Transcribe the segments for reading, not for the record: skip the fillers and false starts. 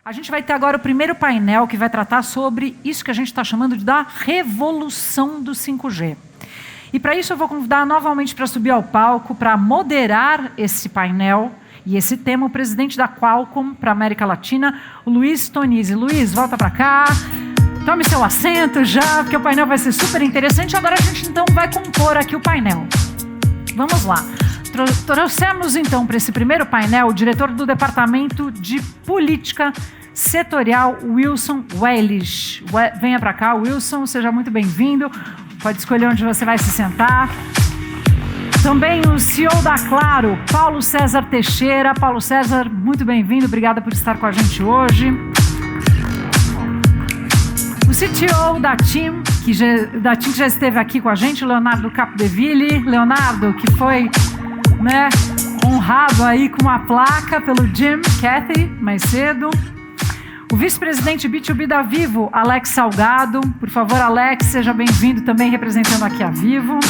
A gente vai ter agora o primeiro painel que vai tratar sobre isso que a gente está chamando da revolução do 5G. E para isso eu vou convidar novamente para subir ao palco, para moderar esse painel e esse tema, o presidente da Qualcomm para a América Latina, o Luiz Tonizzi. Luiz, volta para cá, tome seu assento já, porque o painel vai ser super interessante. Agora a gente então vai compor aqui o painel. Vamos lá. Trouxemos então para esse primeiro painel o diretor do Departamento de Política Setorial, Wilson Weilich. Venha para cá, Wilson, seja muito bem-vindo. Pode escolher onde você vai se sentar. Também o CEO da Claro, Paulo César Teixeira. Paulo César, muito bem-vindo, obrigada por estar com a gente hoje. O CTO da TIM, que já esteve aqui com a gente, Leonardo Capdeville. Leonardo, que foi honrado aí com uma placa pelo Jim Cathy mais cedo. O vice-presidente B2B da Vivo, Alex Salgado. Por favor, Alex, seja bem-vindo também representando aqui a Vivo.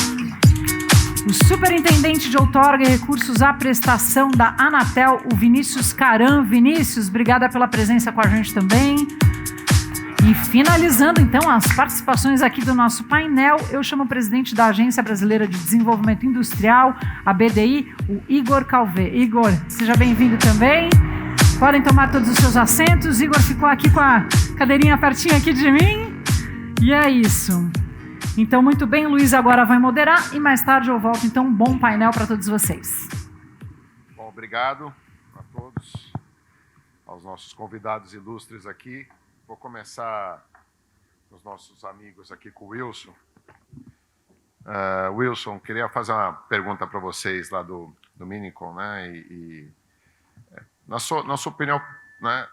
O superintendente de outorga e recursos à prestação da Anatel, o Vinícius Caram. Vinícius, obrigada pela presença com a gente também. E finalizando, então, as participações aqui do nosso painel, eu chamo o presidente da Agência Brasileira de Desenvolvimento Industrial, a BDI, o Igor Calvé. Igor, seja bem-vindo também. Podem tomar todos os seus assentos. Igor ficou aqui com a cadeirinha pertinho aqui de mim. E é isso. Então, muito bem, o Luiz agora vai moderar e mais tarde eu volto. Então, um bom painel para todos vocês. Bom, obrigado a todos, aos nossos convidados ilustres aqui. Vou começar com os nossos amigos aqui com o Wilson. Wilson, queria fazer uma pergunta para vocês lá do Minicom, né? Na sua opinião, né,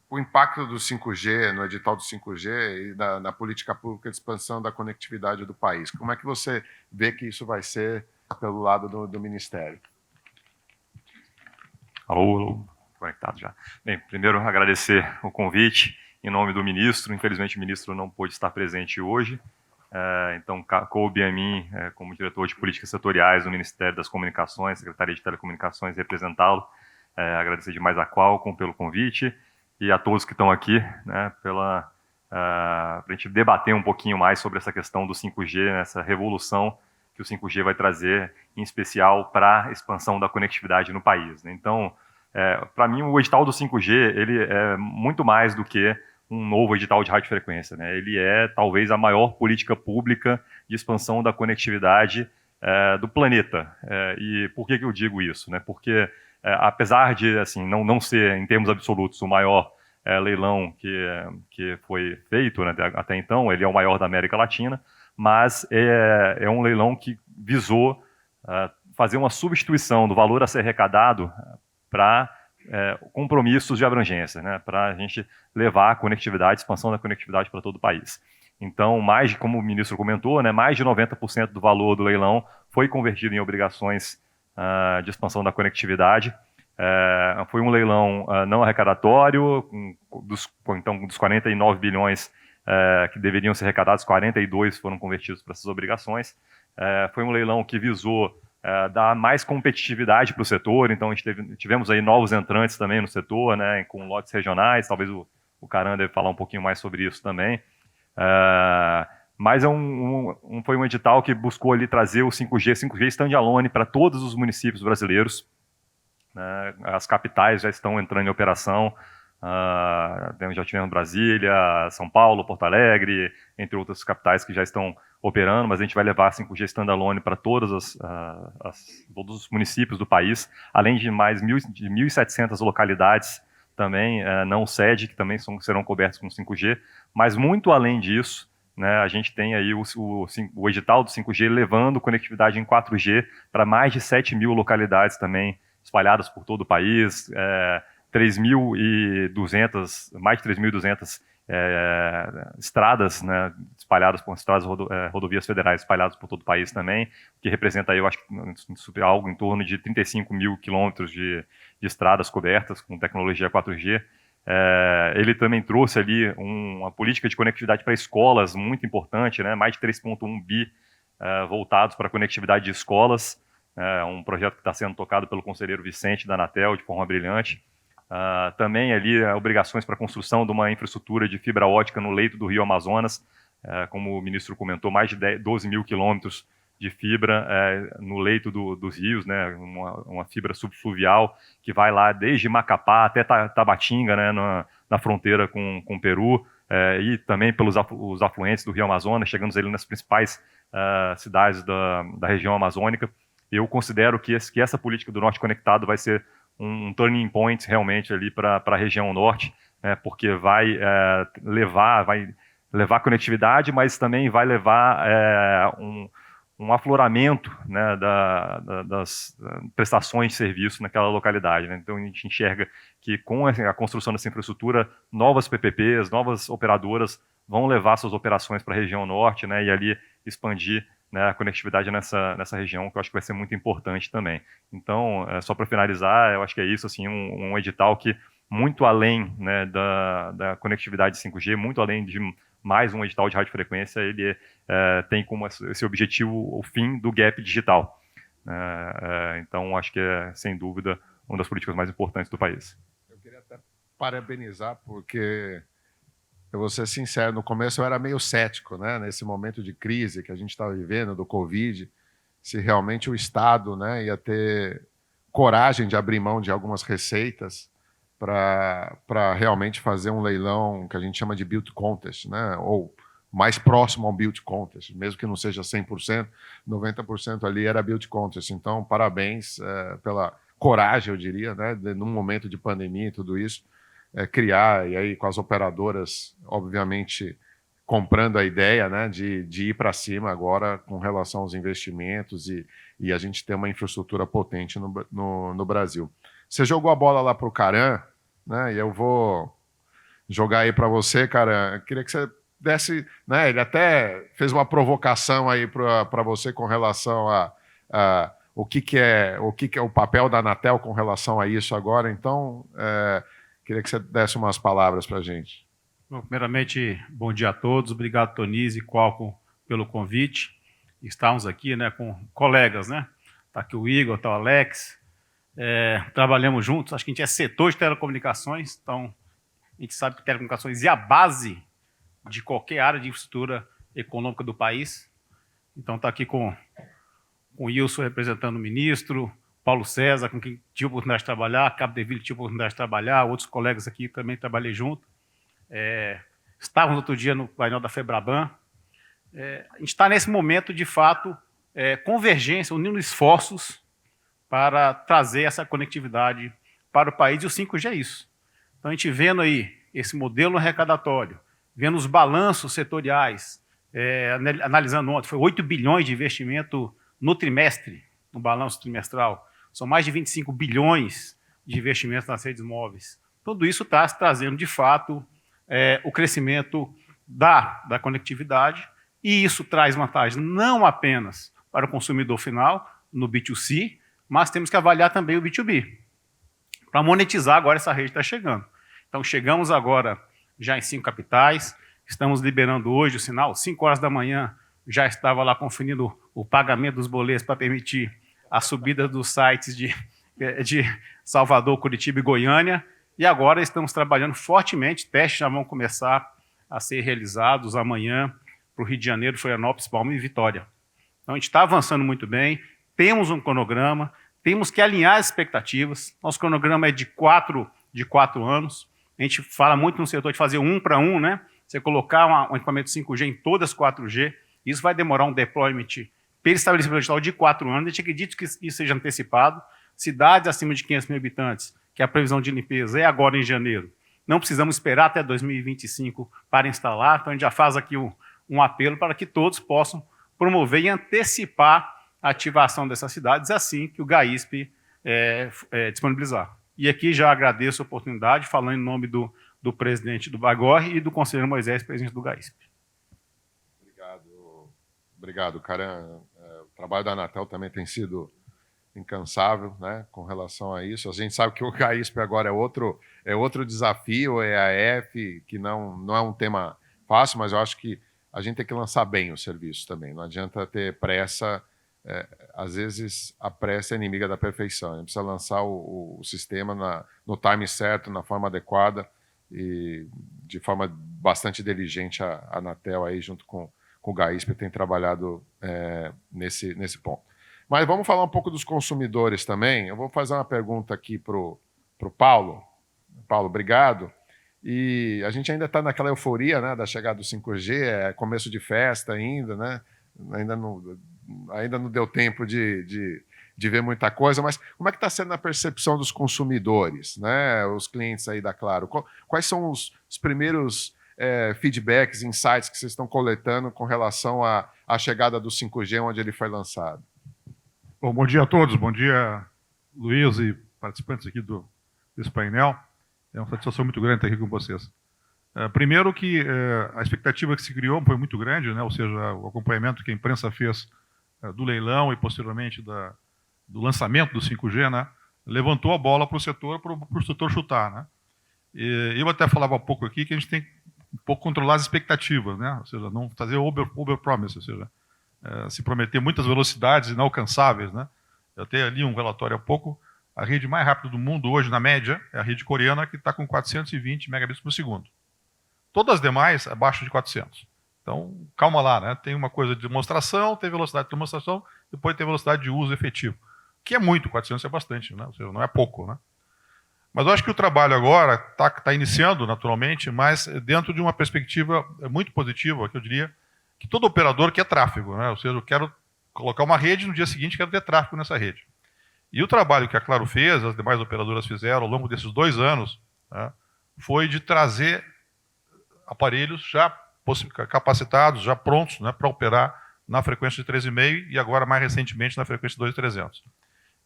o impacto do 5G, no edital do 5G e na política pública de expansão da conectividade do país. Como é que você vê que isso vai ser pelo lado do Ministério? Alô, conectado já. Bem, primeiro agradecer o convite em nome do ministro. Infelizmente o ministro não pôde estar presente hoje, então coube a mim, como diretor de políticas setoriais do Ministério das Comunicações, Secretaria de Telecomunicações, representá-lo. Agradecer demais a Qualcomm pelo convite e a todos que estão aqui, né, para a gente debater um pouquinho mais sobre essa questão do 5G, essa revolução que o 5G vai trazer, em especial para a expansão da conectividade no país, né? Então, para mim, o edital do 5G ele é muito mais do que um novo edital de radiofrequência, né? Ele é talvez a maior política pública de expansão da conectividade do planeta. E por que eu digo isso, né? Porque apesar de assim, não ser, em termos absolutos, o maior leilão que foi feito, né, até então, ele é o maior da América Latina, mas é um leilão que visou fazer uma substituição do valor a ser arrecadado para compromissos de abrangência, né, para a gente levar a conectividade, expansão da conectividade para todo o país. Então, como o ministro comentou, né, mais de 90% do valor do leilão foi convertido em obrigações de expansão da conectividade. Foi um leilão não arrecadatório, dos 49 bilhões que deveriam ser arrecadados, 42 foram convertidos para essas obrigações. Foi um leilão que visou dar mais competitividade para o setor, então tivemos aí novos entrantes também no setor, né, com lotes regionais, talvez o Caram deve falar um pouquinho mais sobre isso também. Mas foi um edital que buscou ali trazer o 5G standalone para todos os municípios brasileiros. Né? As capitais já estão entrando em operação, já tivemos Brasília, São Paulo, Porto Alegre, entre outras capitais que já estão operando, mas a gente vai levar 5G standalone para todos os municípios do país, além de mais de 1.700 localidades também, não sede, que também serão cobertas com 5G, mas muito além disso, né, a gente tem aí o edital do 5G levando conectividade em 4G para mais de 7.000 localidades também, espalhadas por todo o país, mais de 3.200 estradas, né, espalhadas por estradas, rodovias federais espalhadas por todo o país também, que representa aí, eu acho que algo em torno de 35.000 quilômetros de estradas cobertas com tecnologia 4G. Ele também trouxe ali uma política de conectividade para escolas muito importante, né? Mais de 3,1 bi voltados para a conectividade de escolas, um projeto que está sendo tocado pelo conselheiro Vicente da Anatel de forma brilhante. Também ali obrigações para a construção de uma infraestrutura de fibra ótica no leito do Rio Amazonas, como o ministro comentou, mais de 12 mil quilômetros de fibra no leito dos rios, né, uma fibra subfluvial que vai lá desde Macapá até Tabatinga, né, na fronteira com o Peru, e também pelos os afluentes do Rio Amazonas, chegando ali nas principais cidades da região amazônica. Eu considero que essa política do Norte Conectado vai ser um turning point realmente ali para a região norte, porque vai levar conectividade, mas também vai levar um afloramento, né, das prestações de serviço naquela localidade, né? Então a gente enxerga que com a construção dessa infraestrutura, novas PPPs, novas operadoras vão levar suas operações para a região norte, né, e ali expandir, né, a conectividade nessa região, que eu acho que vai ser muito importante também. Então, só para finalizar, eu acho que é isso, assim, um edital que, muito além, né, da conectividade 5G, muito além de mais um edital de radiofrequência, ele tem como esse objetivo o fim do gap digital. Então, acho que é, sem dúvida, uma das políticas mais importantes do país. Eu queria até parabenizar, porque, eu vou ser sincero, no começo eu era meio cético, né, nesse momento de crise que a gente estava vivendo, do Covid, se realmente o Estado, né, ia ter coragem de abrir mão de algumas receitas para realmente fazer um leilão que a gente chama de build contest, né, ou mais próximo ao build contest, mesmo que não seja 100%, 90% ali era build contest. Então, parabéns pela coragem, eu diria, né, num momento de pandemia e tudo isso, criar, e aí com as operadoras, obviamente, comprando a ideia, né, de ir para cima agora com relação aos investimentos e a gente ter uma infraestrutura potente no Brasil. Você jogou a bola lá para o Caran, né, e eu vou jogar aí para você, Caran. Eu queria que você desse, né, ele até fez uma provocação aí para você com relação a o que é o papel da Anatel com relação a isso agora. Então, queria que você desse umas palavras para a gente. Bom, primeiramente, bom dia a todos. Obrigado, Tonise e Qualcomm, pelo convite. Estamos aqui, né, com colegas, né? Está aqui o Igor, está o Alex. Trabalhamos juntos. Acho que a gente é setor de telecomunicações, então a gente sabe que telecomunicações é a base de qualquer área de infraestrutura econômica do país. Então está aqui com o Wilson representando o ministro, Paulo César, com quem tive a oportunidade de trabalhar, Cabo Deville tive a oportunidade de trabalhar, outros colegas aqui também trabalhei junto. Estávamos outro dia no painel da FEBRABAN. A gente está nesse momento, de fato, convergência, unindo esforços para trazer essa conectividade para o país, e o 5G é isso. Então, a gente vendo aí esse modelo arrecadatório, vendo os balanços setoriais, analisando ontem, foi 8 bilhões de investimento no trimestre, no balanço trimestral, são mais de 25 bilhões de investimentos nas redes móveis. Tudo isso está trazendo, de fato, o crescimento da conectividade, e isso traz vantagem não apenas para o consumidor final, no B2C, mas temos que avaliar também o B2B, para monetizar agora essa rede que está chegando. Então, chegamos agora já em 5 capitais, estamos liberando hoje o sinal, 5 horas da manhã, já estava lá conferindo o pagamento dos boletos para permitir a subida dos sites de Salvador, Curitiba e Goiânia, e agora estamos trabalhando fortemente, testes já vão começar a ser realizados amanhã para o Rio de Janeiro, Florianópolis, Palma e Vitória. Então, a gente está avançando muito bem, temos um cronograma, temos que alinhar as expectativas. Nosso cronograma é de 4 anos. A gente fala muito no setor de fazer 1 para 1, né? Você colocar um equipamento 5G em todas as 4G, isso vai demorar um deployment pelo estabelecimento digital de 4 anos. A gente acredita que isso seja antecipado. Cidades acima de 500 mil habitantes, que a previsão de limpeza é agora em janeiro. Não precisamos esperar até 2025 para instalar. Então, a gente já faz aqui um apelo para que todos possam promover e antecipar a ativação dessas cidades assim que o GAISP disponibilizar. E aqui já agradeço a oportunidade, falando em nome do presidente do Bagor e do conselheiro Moisés, presidente do GAISP. Obrigado, Caran. O trabalho da Anatel também tem sido incansável, né, com relação a isso. A gente sabe que o GAISP agora é outro desafio, o EAF, que não é um tema fácil, mas eu acho que a gente tem que lançar bem o serviço também. Não adianta ter pressa às vezes a pressa é inimiga da perfeição. A gente precisa lançar o sistema no time certo, na forma adequada e de forma bastante diligente. A Anatel aí junto com o GAISP tem trabalhado nesse ponto. Mas vamos falar um pouco dos consumidores também. Eu vou fazer uma pergunta aqui para o Paulo. Paulo, obrigado. E a gente ainda está naquela euforia, né, da chegada do 5G, é começo de festa ainda, né? Ainda não deu tempo de ver muita coisa, mas como é que está sendo a percepção dos consumidores, né? Os clientes aí da Claro? Quais são os primeiros feedbacks, insights que vocês estão coletando com relação à chegada do 5G, onde ele foi lançado? Bom dia a todos, bom dia, Luiz e participantes aqui desse painel. É uma satisfação muito grande estar aqui com vocês. Primeiro que a expectativa que se criou foi muito grande, né? Ou seja, o acompanhamento que a imprensa fez do leilão e posteriormente do lançamento do 5G, né? Levantou a bola para o setor chutar, né? E eu até falava há pouco aqui que a gente tem um pouco controlar as expectativas, né? Ou seja, não fazer over promise, ou seja, se prometer muitas velocidades inalcançáveis, né? Eu até li um relatório há pouco. A rede mais rápida do mundo hoje, na média, é a rede coreana, que está com 420 megabits por segundo. Todas as demais, abaixo de 400. Então, calma lá, né? Tem uma coisa de demonstração, tem velocidade de demonstração, depois tem velocidade de uso efetivo. Que é muito, 400 é bastante, né? Ou seja, não é pouco, né? Mas eu acho que o trabalho agora está iniciando, naturalmente, mas dentro de uma perspectiva muito positiva, que eu diria, que todo operador quer tráfego, né? Ou seja, eu quero colocar uma rede, no dia seguinte quero ter tráfego nessa rede. E o trabalho que a Claro fez, as demais operadoras fizeram ao longo desses 2 anos, né, foi de trazer aparelhos já capacitados, já prontos, né, para operar na frequência de 3,5 e agora, mais recentemente, na frequência de 2,300.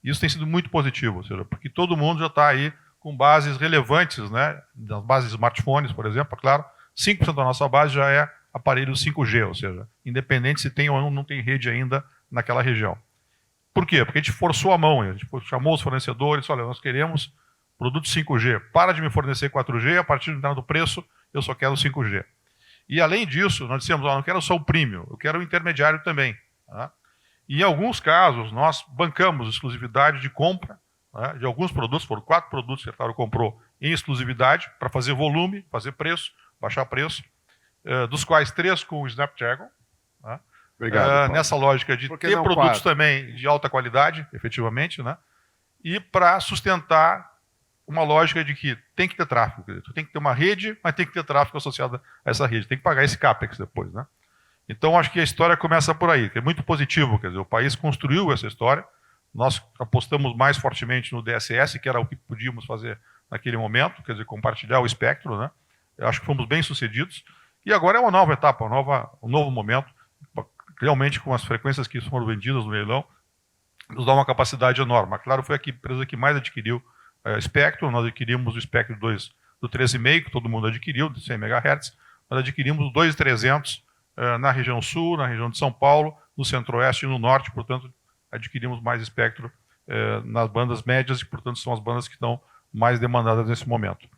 Isso tem sido muito positivo, ou seja, porque todo mundo já está aí com bases relevantes, né, das bases de smartphones, por exemplo, claro, 5% da nossa base já é aparelho 5G, ou seja, independente se tem ou não tem rede ainda naquela região. Por quê? Porque a gente forçou a mão, a gente chamou os fornecedores, olha, nós queremos produto 5G, para de me fornecer 4G, a partir do preço eu só quero 5G. E além disso, nós dissemos, não quero só o premium, eu quero o intermediário também. Tá? E em alguns casos, nós bancamos exclusividade de compra, tá, de alguns produtos, foram 4 produtos que a Claro comprou em exclusividade, para fazer volume, fazer preço, baixar preço, dos quais 3 com o Snapdragon, tá? Obrigado, nessa lógica de ter produtos também de alta qualidade, efetivamente, né? E para sustentar uma lógica de que tem que ter tráfego. Tu tem que ter uma rede, mas tem que ter tráfego associado a essa rede. Tem que pagar esse CAPEX depois, né? Então, acho que a história começa por aí, que é muito positivo. Quer dizer, o país construiu essa história. Nós apostamos mais fortemente no DSS, que era o que podíamos fazer naquele momento, quer dizer, compartilhar o espectro, né? Eu acho que fomos bem sucedidos. E agora é uma nova etapa, um novo momento. Realmente, com as frequências que foram vendidas no leilão, nos dá uma capacidade enorme. A Claro foi a empresa que mais adquiriu espectro. Nós adquirimos o espectro do 13,5, que todo mundo adquiriu, de 100 MHz. Nós adquirimos o 2,300 na região sul, na região de São Paulo, no centro-oeste e no norte. Portanto, adquirimos mais espectro nas bandas médias e, portanto, são as bandas que estão mais demandadas nesse momento.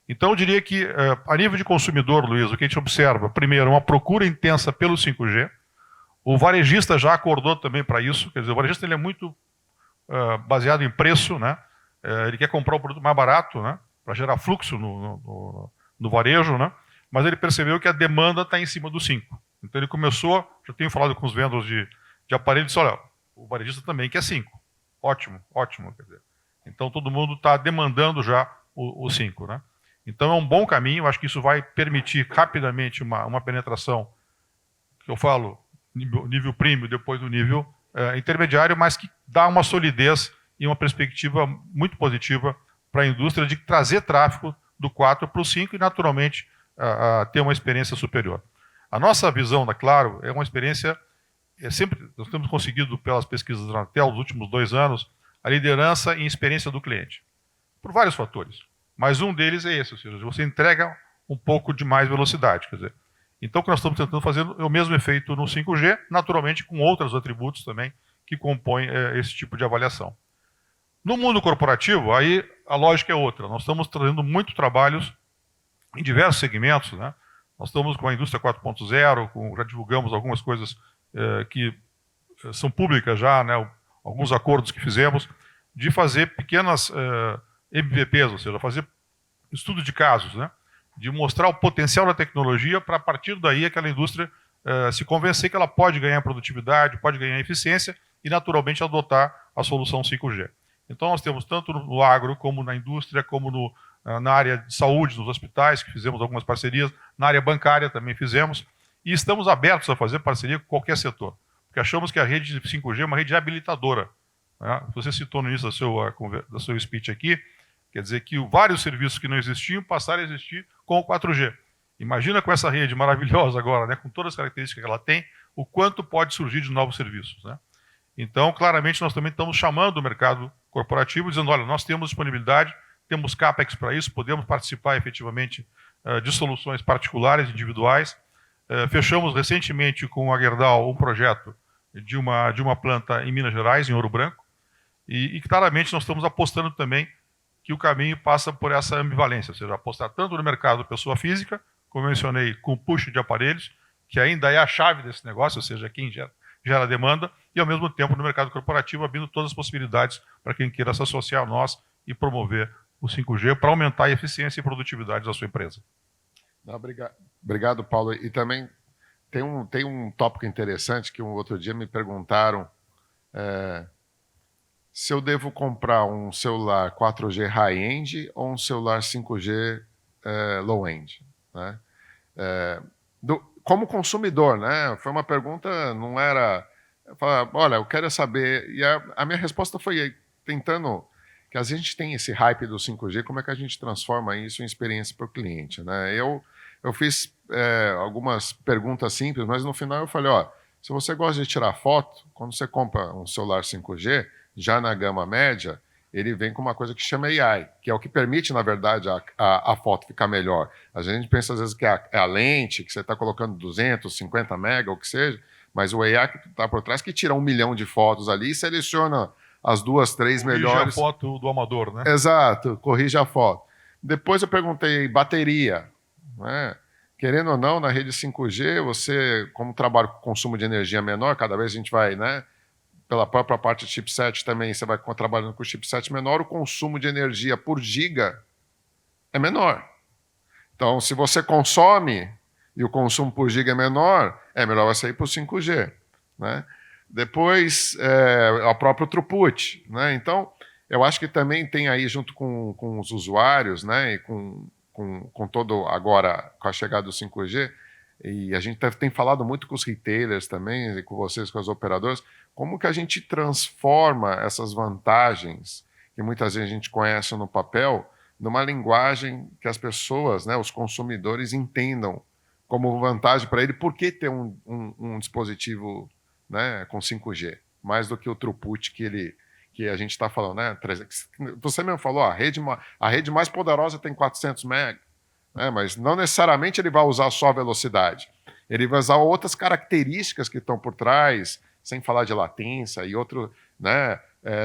Então, eu diria que, a nível de consumidor, Luiz, o que a gente observa, primeiro, uma procura intensa pelo 5G. O varejista já acordou também para isso, quer dizer, o varejista ele é muito baseado em preço, né? Ele quer comprar o produto mais barato, né? Para gerar fluxo no varejo, né? Mas ele percebeu que a demanda está em cima do 5. Então ele começou, já tenho falado com os vendedores de aparelhos, disse, olha, o varejista também quer 5. Ótimo, ótimo, quer dizer. Então todo mundo está demandando já o 5, né? Então é um bom caminho, acho que isso vai permitir rapidamente uma penetração, que eu falo, nível premium, depois do nível intermediário, mas que dá uma solidez e uma perspectiva muito positiva para a indústria de trazer tráfego do 4 para o 5 e, naturalmente, ter uma experiência superior. A nossa visão da Claro é uma experiência, nós temos conseguido, pelas pesquisas da Anatel, nos últimos 2 anos, a liderança em experiência do cliente, por vários fatores. Mas um deles é esse, ou seja, você entrega um pouco de mais velocidade, quer dizer, então, o que nós estamos tentando fazer é o mesmo efeito no 5G, naturalmente com outros atributos também que compõem esse tipo de avaliação. No mundo corporativo, aí a lógica é outra. Nós estamos trazendo muitos trabalhos em diversos segmentos, né? Nós estamos com a indústria 4.0, já divulgamos algumas coisas que são públicas já, né, alguns acordos que fizemos, de fazer pequenas MVPs, ou seja, fazer estudo de casos, né, de mostrar o potencial da tecnologia para, a partir daí, aquela indústria se convencer que ela pode ganhar produtividade, pode ganhar eficiência e, naturalmente, adotar a solução 5G. Então, nós temos tanto no agro, como na indústria, como na área de saúde, nos hospitais, que fizemos algumas parcerias, na área bancária também fizemos, e estamos abertos a fazer parceria com qualquer setor, porque achamos que a rede de 5G é uma rede habilitadora. Né? Você citou no início do seu speech aqui, quer dizer que vários serviços que não existiam passaram a existir com o 4G. Imagina com essa rede maravilhosa agora, né, com todas as características que ela tem, o quanto pode surgir de novos serviços. Né? Então, claramente, nós também estamos chamando o mercado corporativo, dizendo, olha, nós temos disponibilidade, temos CAPEX para isso, podemos participar efetivamente de soluções particulares, individuais. Fechamos recentemente com a Gerdau um projeto de uma planta em Minas Gerais, em Ouro Branco, e claramente nós estamos apostando também que o caminho passa por essa ambivalência, ou seja, apostar tanto no mercado pessoa física, como eu mencionei, com o push de aparelhos, que ainda é a chave desse negócio, ou seja, quem gera demanda, e ao mesmo tempo no mercado corporativo, abrindo todas as possibilidades para quem queira se associar a nós e promover o 5G para aumentar a eficiência e produtividade da sua empresa. Não, obrigado, Paulo. E também tem um tópico interessante que um outro dia me perguntaram se eu devo comprar um celular 4G high-end ou um celular 5G low-end. Né? Como consumidor, né? Foi uma pergunta, não era... olha, eu quero saber... E a minha resposta foi tentando... que a gente tem esse hype do 5G, como é que a gente transforma isso em experiência para o cliente, né? Eu fiz algumas perguntas simples, mas no final eu falei, se você gosta de tirar foto, quando você compra um celular 5G, já na gama média, ele vem com uma coisa que chama AI, que é o que permite, na verdade, a foto ficar melhor. A gente pensa, às vezes, que é a lente, que você está colocando 250 mega, ou o que seja, mas o AI que está por trás, que tira 1 milhão de fotos ali e seleciona as 2, 3 melhores. Corrige a foto do amador, né? Exato, corrige a foto. Depois eu perguntei bateria. Né? Querendo ou não, na rede 5G, você, como trabalha com consumo de energia menor, cada vez a gente vai, né? Pela própria parte de chipset também, você vai trabalhando com chipset menor, o consumo de energia por giga é menor. Então, se você consome e o consumo por giga é menor, é melhor você ir para o 5G. Né? Depois, o próprio throughput. Né? Então, eu acho que também tem aí, junto com os usuários, né? E com todo, agora, com a chegada do 5G, e a gente tem falado muito com os retailers também, e com vocês, com as operadoras, como que a gente transforma essas vantagens, que muitas vezes a gente conhece no papel, numa linguagem que as pessoas, né, os consumidores, entendam como vantagem para ele, por que ter um dispositivo, né, com 5G, mais do que o throughput que a gente está falando, né? Você mesmo falou, a rede mais poderosa tem 400 MB, né? Mas não necessariamente ele vai usar só a velocidade. Ele vai usar outras características que estão por trás, sem falar de latência e outro, né?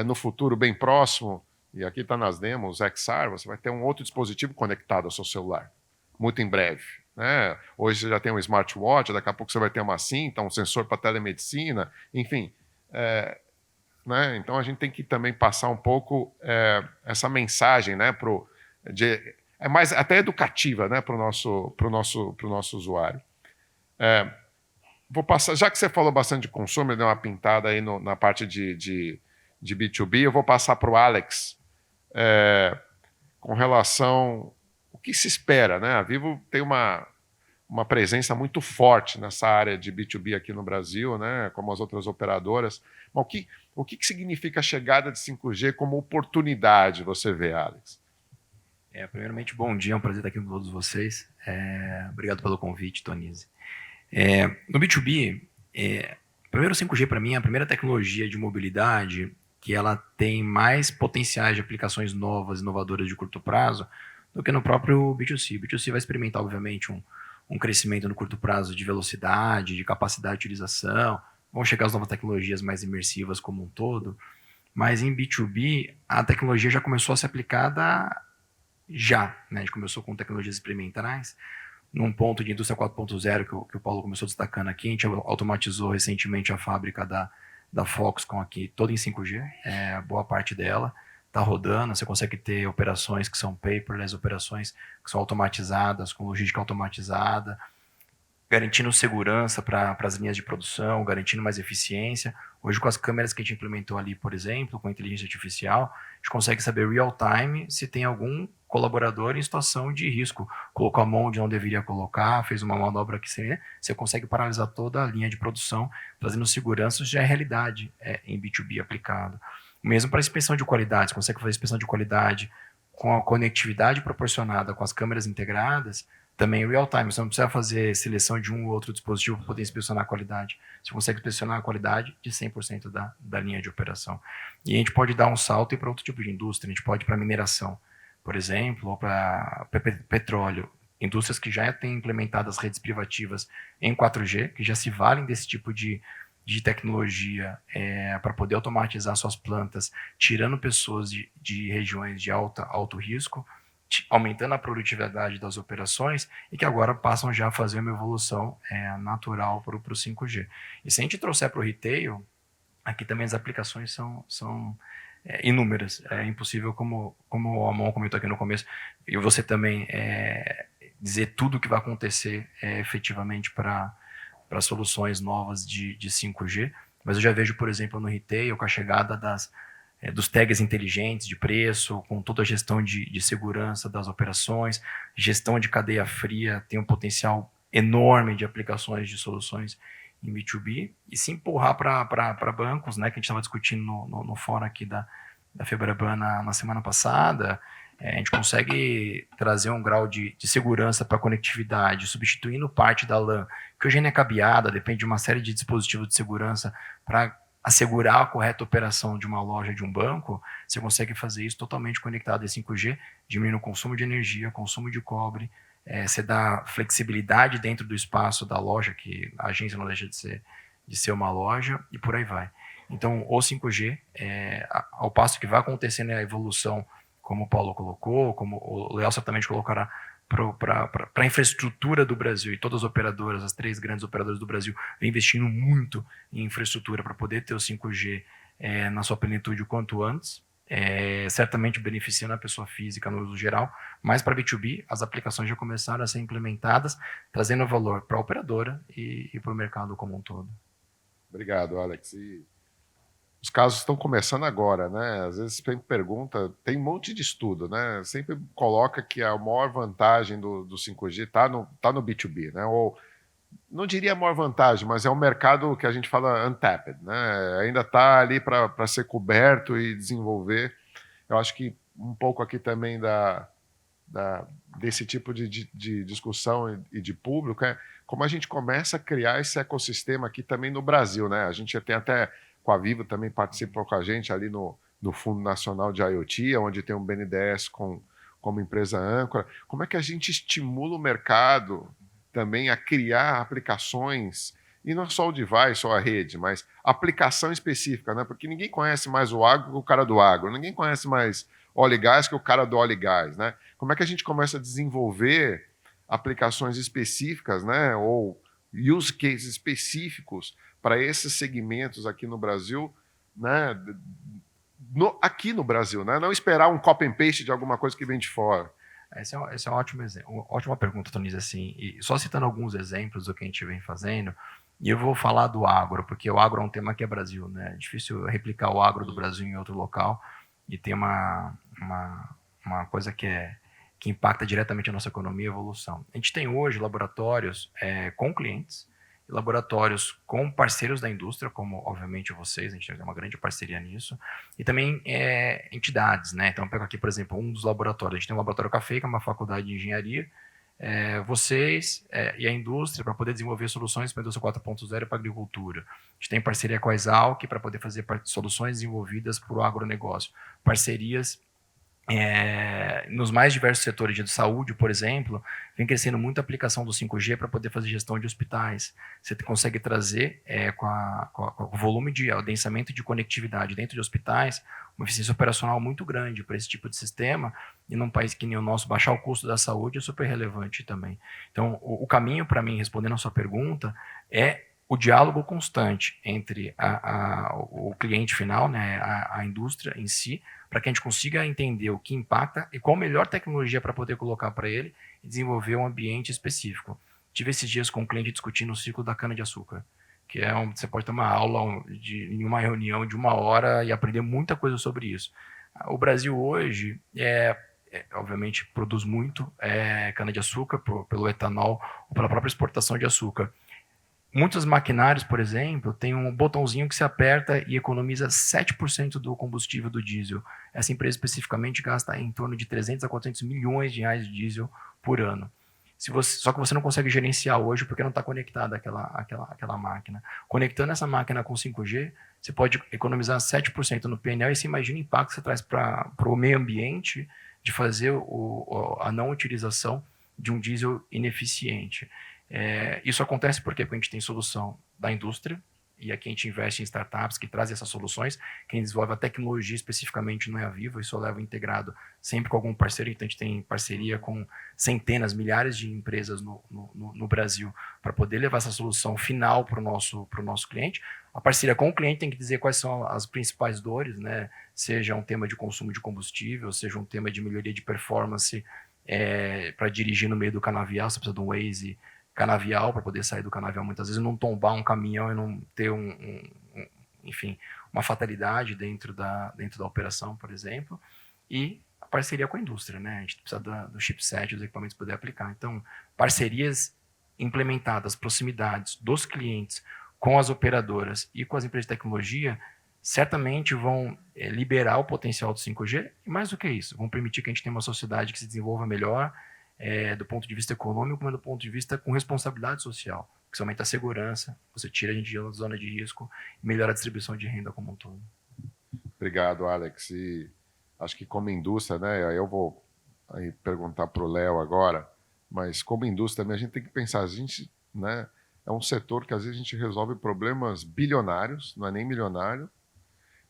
No futuro bem próximo, e aqui está nas demos, o XR, você vai ter um outro dispositivo conectado ao seu celular, muito em breve. Né? Hoje você já tem um smartwatch, daqui a pouco você vai ter uma cinta, um sensor para telemedicina, enfim... Né? Então a gente tem que também passar um pouco essa mensagem, né, é mais até educativa, né, para o nosso usuário. Vou passar, já que você falou bastante de consumo, deu uma pintada aí na parte de B2B, eu vou passar para o Alex com relação o que se espera, né? A Vivo tem uma presença muito forte nessa área de B2B aqui no Brasil, né, como as outras operadoras. Mas o que significa a chegada de 5G como oportunidade, você vê, Alex? Primeiramente, bom dia, é um prazer estar aqui com todos vocês. Obrigado pelo convite, Tonise. No B2B, primeiro o 5G para mim é a primeira tecnologia de mobilidade que ela tem mais potenciais de aplicações novas, inovadoras de curto prazo, do que no próprio B2C. O B2C vai experimentar, obviamente, um crescimento no curto prazo de velocidade, de capacidade de utilização, vão chegar as novas tecnologias mais imersivas como um todo, mas em B2B a tecnologia já começou a ser aplicada já, né? A gente começou com tecnologias experimentais, num ponto de indústria 4.0 que o Paulo começou destacando aqui, a gente automatizou recentemente a fábrica da Foxconn aqui, toda em 5G, boa parte dela está rodando. Você consegue ter operações que são paperless, operações que são automatizadas, com logística automatizada, garantindo segurança para as linhas de produção, garantindo mais eficiência. Hoje, com as câmeras que a gente implementou ali, por exemplo, com a inteligência artificial, a gente consegue saber real time se tem algum colaborador em situação de risco. Colocou a mão onde não deveria colocar, fez uma manobra que você consegue paralisar toda a linha de produção, trazendo segurança. Isso já é realidade em B2B aplicado. Mesmo para inspeção de qualidade, você consegue fazer inspeção de qualidade com a conectividade proporcionada com as câmeras integradas, também real time. Você não precisa fazer seleção de um ou outro dispositivo para poder inspecionar a qualidade. Você consegue inspecionar a qualidade de 100% da linha de operação. E a gente pode dar um salto para outro tipo de indústria. A gente pode ir para mineração, por exemplo, ou para petróleo. Indústrias que já têm implementadas redes privativas em 4G, que já se valem desse tipo de tecnologia para poder automatizar suas plantas, tirando pessoas de regiões de alto risco, aumentando a produtividade das operações, e que agora passam já a fazer uma evolução natural para o 5G. E se a gente trouxer para o retail, aqui também as aplicações são inúmeras. É impossível, como o Amon comentou aqui no começo, e você também dizer tudo o que vai acontecer efetivamente para soluções novas de 5G, mas eu já vejo, por exemplo, no retail, com a chegada dos tags inteligentes de preço, com toda a gestão de segurança das operações, gestão de cadeia fria, tem um potencial enorme de aplicações de soluções em B2B, e se empurrar para bancos, né, que a gente estava discutindo no fórum aqui da Febraban na semana passada, a gente consegue trazer um grau de segurança para a conectividade, substituindo parte da LAN, que hoje não é cabeada, depende de uma série de dispositivos de segurança para assegurar a correta operação de uma loja, de um banco. Você consegue fazer isso totalmente conectado em 5G, diminuindo o consumo de energia, consumo de cobre, você dá flexibilidade dentro do espaço da loja, que a agência não deixa de ser uma loja, e por aí vai. Então, o 5G, ao passo que vai acontecendo a evolução, como o Paulo colocou, como o Léo certamente colocará, para a infraestrutura do Brasil, e todas as operadoras, as 3 grandes operadoras do Brasil, vêm investindo muito em infraestrutura para poder ter o 5G na sua plenitude o quanto antes, certamente beneficiando a pessoa física no uso geral, mas para B2B, as aplicações já começaram a ser implementadas, trazendo valor para a operadora e para o mercado como um todo. Obrigado, Alex. E os casos estão começando agora, né? Às vezes sempre pergunta, tem um monte de estudo, né? Sempre coloca que a maior vantagem do 5G está no B2B, né? Ou não diria a maior vantagem, mas é um mercado que a gente fala untapped, né? Ainda está ali para ser coberto e desenvolver. Eu acho que um pouco aqui também desse tipo de discussão e de público é como a gente começa a criar esse ecossistema aqui também no Brasil, né? A gente já tem até com a Vivo também participou com a gente ali no Fundo Nacional de IoT, onde tem um BNDES como empresa âncora. Como é que a gente estimula o mercado também a criar aplicações, e não só o device, só a rede, mas aplicação específica, né? Porque ninguém conhece mais o agro que o cara do agro, ninguém conhece mais óleo e gás que o cara do óleo e gás, né? Como é que a gente começa a desenvolver aplicações específicas, né? Ou use cases específicos para esses segmentos aqui no Brasil, né? Aqui no Brasil, né? Não esperar um copy and paste de alguma coisa que vem de fora. Esse é um ótimo exemplo, ótima pergunta, Tonis, assim, e só citando alguns exemplos do que a gente vem fazendo, e eu vou falar do agro, porque o agro é um tema que é Brasil, né? É difícil replicar o agro do Brasil em outro local, e tem uma coisa que impacta diretamente a nossa economia e evolução. A gente tem hoje laboratórios com clientes, laboratórios com parceiros da indústria, como obviamente vocês, a gente tem uma grande parceria nisso, e também entidades, né? Então, eu pego aqui, por exemplo, um dos laboratórios, a gente tem um laboratório Café, que é uma faculdade de engenharia, vocês e a indústria para poder desenvolver soluções para a indústria 4.0 para a agricultura. A gente tem parceria com a Exalc para poder fazer soluções desenvolvidas para o agronegócio, parcerias nos mais diversos setores de saúde, por exemplo, vem crescendo muito a aplicação do 5G para poder fazer gestão de hospitais. Você consegue trazer, com o volume de adensamento de conectividade dentro de hospitais, uma eficiência operacional muito grande para esse tipo de sistema, e num país que nem o nosso, baixar o custo da saúde é super relevante também. Então, o caminho para mim, respondendo a sua pergunta, é o diálogo constante entre o cliente final, né, a indústria em si, para que a gente consiga entender o que impacta e qual a melhor tecnologia para poder colocar para ele e desenvolver um ambiente específico. Tive esses dias com um cliente discutindo o ciclo da cana-de-açúcar, que você pode ter uma aula em uma reunião de 1 hora e aprender muita coisa sobre isso. O Brasil hoje, obviamente, produz muito cana-de-açúcar pelo etanol ou pela própria exportação de açúcar. Muitos maquinários, por exemplo, tem um botãozinho que se aperta e economiza 7% do combustível do diesel. Essa empresa especificamente gasta em torno de 300 a 400 milhões de reais de diesel por ano. Só que você não consegue gerenciar hoje porque não está conectada àquela máquina. Conectando essa máquina com 5G, você pode economizar 7% no PNL e você imagina o impacto que você traz para o meio ambiente de fazer a não utilização de um diesel ineficiente. Isso acontece porque a gente tem solução da indústria, e aqui a gente investe em startups que trazem essas soluções. Quem desenvolve a tecnologia especificamente não é a Vivo, isso eu levo integrado sempre com algum parceiro. Então a gente tem parceria com centenas, milhares de empresas no Brasil para poder levar essa solução final para o nosso cliente. A parceria com o cliente tem que dizer quais são as principais dores, né? Seja um tema de consumo de combustível, seja um tema de melhoria de performance para dirigir no meio do canavial, você precisa de um Waze canavial para poder sair do canavial muitas vezes, não tombar um caminhão e não ter enfim, uma fatalidade dentro da operação, por exemplo, e a parceria com a indústria, né? A gente precisa do chipset, dos equipamentos poder aplicar. Então, parcerias implementadas, proximidades dos clientes com as operadoras e com as empresas de tecnologia, certamente vão liberar o potencial do 5G, e mais do que isso, vão permitir que a gente tenha uma sociedade que se desenvolva melhor, do ponto de vista econômico, mas do ponto de vista com responsabilidade social, que você aumenta a segurança, você tira a gente de uma zona de risco e melhora a distribuição de renda como um todo. Obrigado, Alex. E acho que como indústria, né, eu vou aí perguntar para o Léo agora, mas como indústria também a gente tem que pensar, a gente, né, é um setor que às vezes a gente resolve problemas bilionários, não é nem milionário,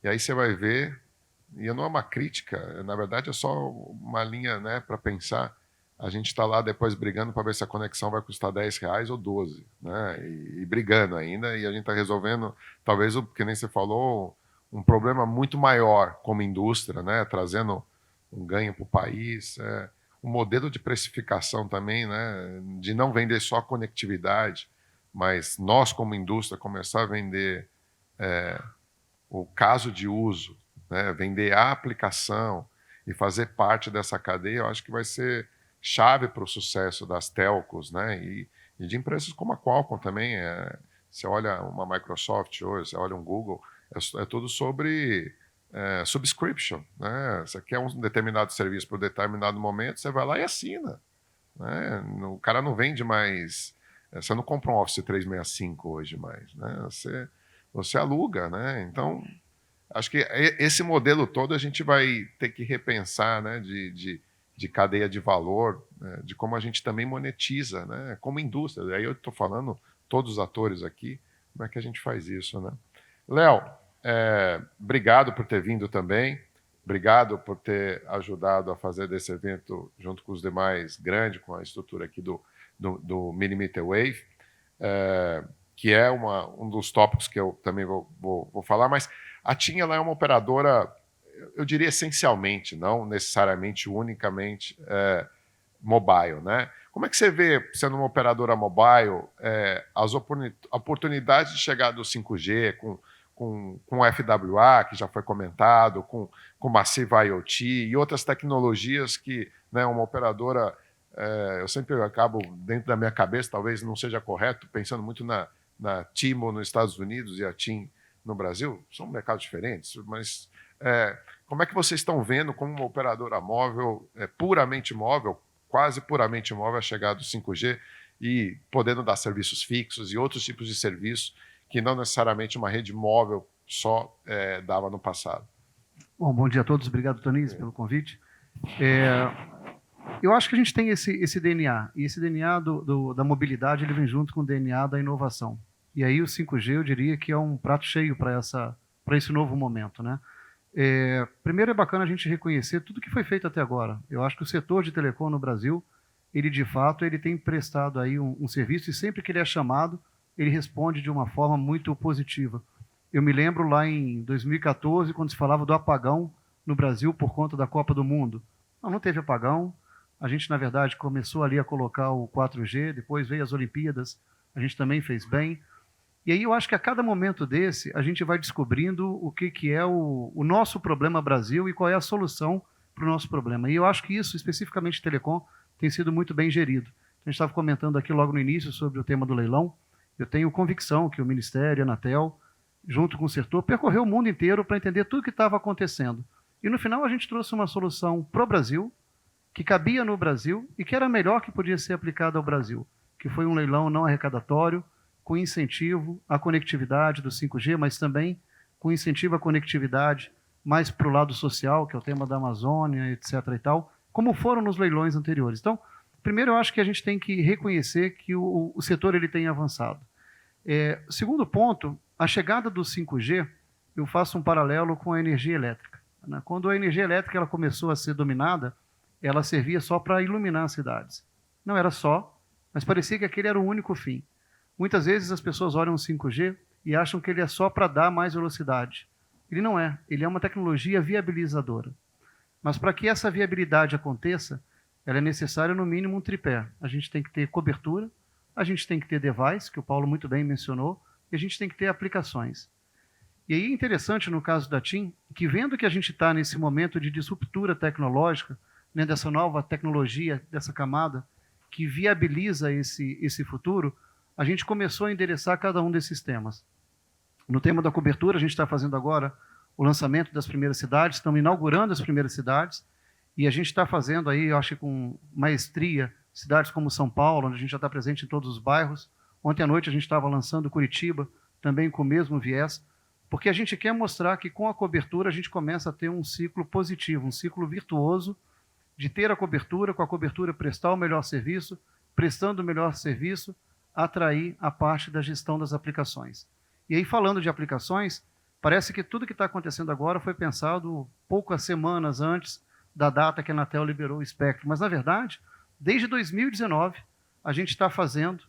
e aí você vai ver, e não é uma crítica, na verdade é só uma linha, né, para pensar. A gente está lá depois brigando para ver se a conexão vai custar R$10 ou 12, né? E brigando ainda, e a gente está resolvendo, talvez, que nem você falou, um problema muito maior como indústria, né? Trazendo um ganho para o país, um modelo de precificação também, né? De não vender só conectividade, mas nós como indústria começar a vender o caso de uso, né? Vender a aplicação e fazer parte dessa cadeia, eu acho que vai ser chave para o sucesso das telcos, né? E de empresas como a Qualcomm também. Você olha uma Microsoft hoje, você olha um Google, é tudo sobre subscription, né? Você quer um determinado serviço por determinado momento, você vai lá e assina, né? O cara não vende mais, você não compra um Office 365 hoje mais, né? Você aluga, né? Então, acho que esse modelo todo a gente vai ter que repensar, né? De cadeia de valor, né, de como a gente também monetiza, né, como indústria. Aí eu estou falando, todos os atores aqui, como é que a gente faz isso, né? Léo, obrigado por ter vindo também, obrigado por ter ajudado a fazer desse evento, junto com os demais, grande, com a estrutura aqui do Millimeter Wave, que é um dos tópicos que eu também vou falar, mas a TIM ela é uma operadora, eu diria essencialmente, não necessariamente, unicamente mobile, né? Como é que você vê, sendo uma operadora mobile, as oportunidades de chegar do 5G com FWA, que já foi comentado, com Massive IoT e outras tecnologias que, né, uma operadora, eu sempre acabo, dentro da minha cabeça, talvez não seja correto, pensando muito na T-Mobile nos Estados Unidos e a TIM no Brasil, são mercados diferentes, mas como é que vocês estão vendo como uma operadora móvel, puramente móvel, quase puramente móvel, a chegada do 5G e podendo dar serviços fixos e outros tipos de serviços que não necessariamente uma rede móvel só dava no passado? Bom dia a todos, obrigado, Tonise, pelo convite. Eu acho que a gente tem esse DNA, e esse DNA da mobilidade ele vem junto com o DNA da inovação. E aí o 5G eu diria que é um prato cheio para esse novo momento, né? Primeiro é bacana a gente reconhecer tudo que foi feito até agora. Eu acho que o setor de telecom no Brasil, ele de fato ele tem prestado aí um serviço, e sempre que ele é chamado, ele responde de uma forma muito positiva. Eu me lembro lá em 2014, quando se falava do apagão no Brasil por conta da Copa do Mundo. Não teve apagão. A gente, na verdade, começou ali a colocar o 4G, depois veio as Olimpíadas, a gente também fez bem. E aí eu acho que a cada momento desse, a gente vai descobrindo o que é o nosso problema Brasil e qual é a solução para o nosso problema. E eu acho que isso, especificamente telecom, tem sido muito bem gerido. A gente estava comentando aqui logo no início sobre o tema do leilão. Eu tenho convicção que o Ministério, a Anatel, junto com o setor, percorreu o mundo inteiro para entender tudo o que estava acontecendo. E no final a gente trouxe uma solução para o Brasil, que cabia no Brasil e que era a melhor que podia ser aplicada ao Brasil, que foi um leilão não arrecadatório, com incentivo à conectividade do 5G, mas também com incentivo à conectividade mais para o lado social, que é o tema da Amazônia, etc. e tal, como foram nos leilões anteriores. Então, primeiro eu acho que a gente tem que reconhecer que o setor ele tem avançado. Segundo ponto, a chegada do 5G, eu faço um paralelo com a energia elétrica. Quando a energia elétrica ela começou a ser dominada, ela servia só para iluminar as cidades. Não era só, mas parecia que aquele era o único fim. Muitas vezes as pessoas olham o 5G e acham que ele é só para dar mais velocidade. Ele não é, ele é uma tecnologia viabilizadora. Mas para que essa viabilidade aconteça, ela é necessária no mínimo um tripé. A gente tem que ter cobertura, a gente tem que ter device, que o Paulo muito bem mencionou, e a gente tem que ter aplicações. E aí é interessante no caso da TIM, que vendo que a gente está nesse momento de disruptura tecnológica, né, dessa nova tecnologia, dessa camada, que viabiliza esse futuro, a gente começou a endereçar cada um desses temas. No tema da cobertura, a gente está fazendo agora o lançamento das primeiras cidades, estamos inaugurando as primeiras cidades, e a gente está fazendo aí, eu acho que com maestria, cidades como São Paulo, onde a gente já está presente em todos os bairros. Ontem à noite a gente estava lançando Curitiba, também com o mesmo viés, porque a gente quer mostrar que com a cobertura a gente começa a ter um ciclo positivo, um ciclo virtuoso, de ter a cobertura, com a cobertura prestar o melhor serviço, prestando o melhor serviço, atrair a parte da gestão das aplicações. E aí, falando de aplicações, parece que tudo que está acontecendo agora foi pensado poucas semanas antes da data que a Anatel liberou o espectro. Mas, na verdade, desde 2019, a gente está fazendo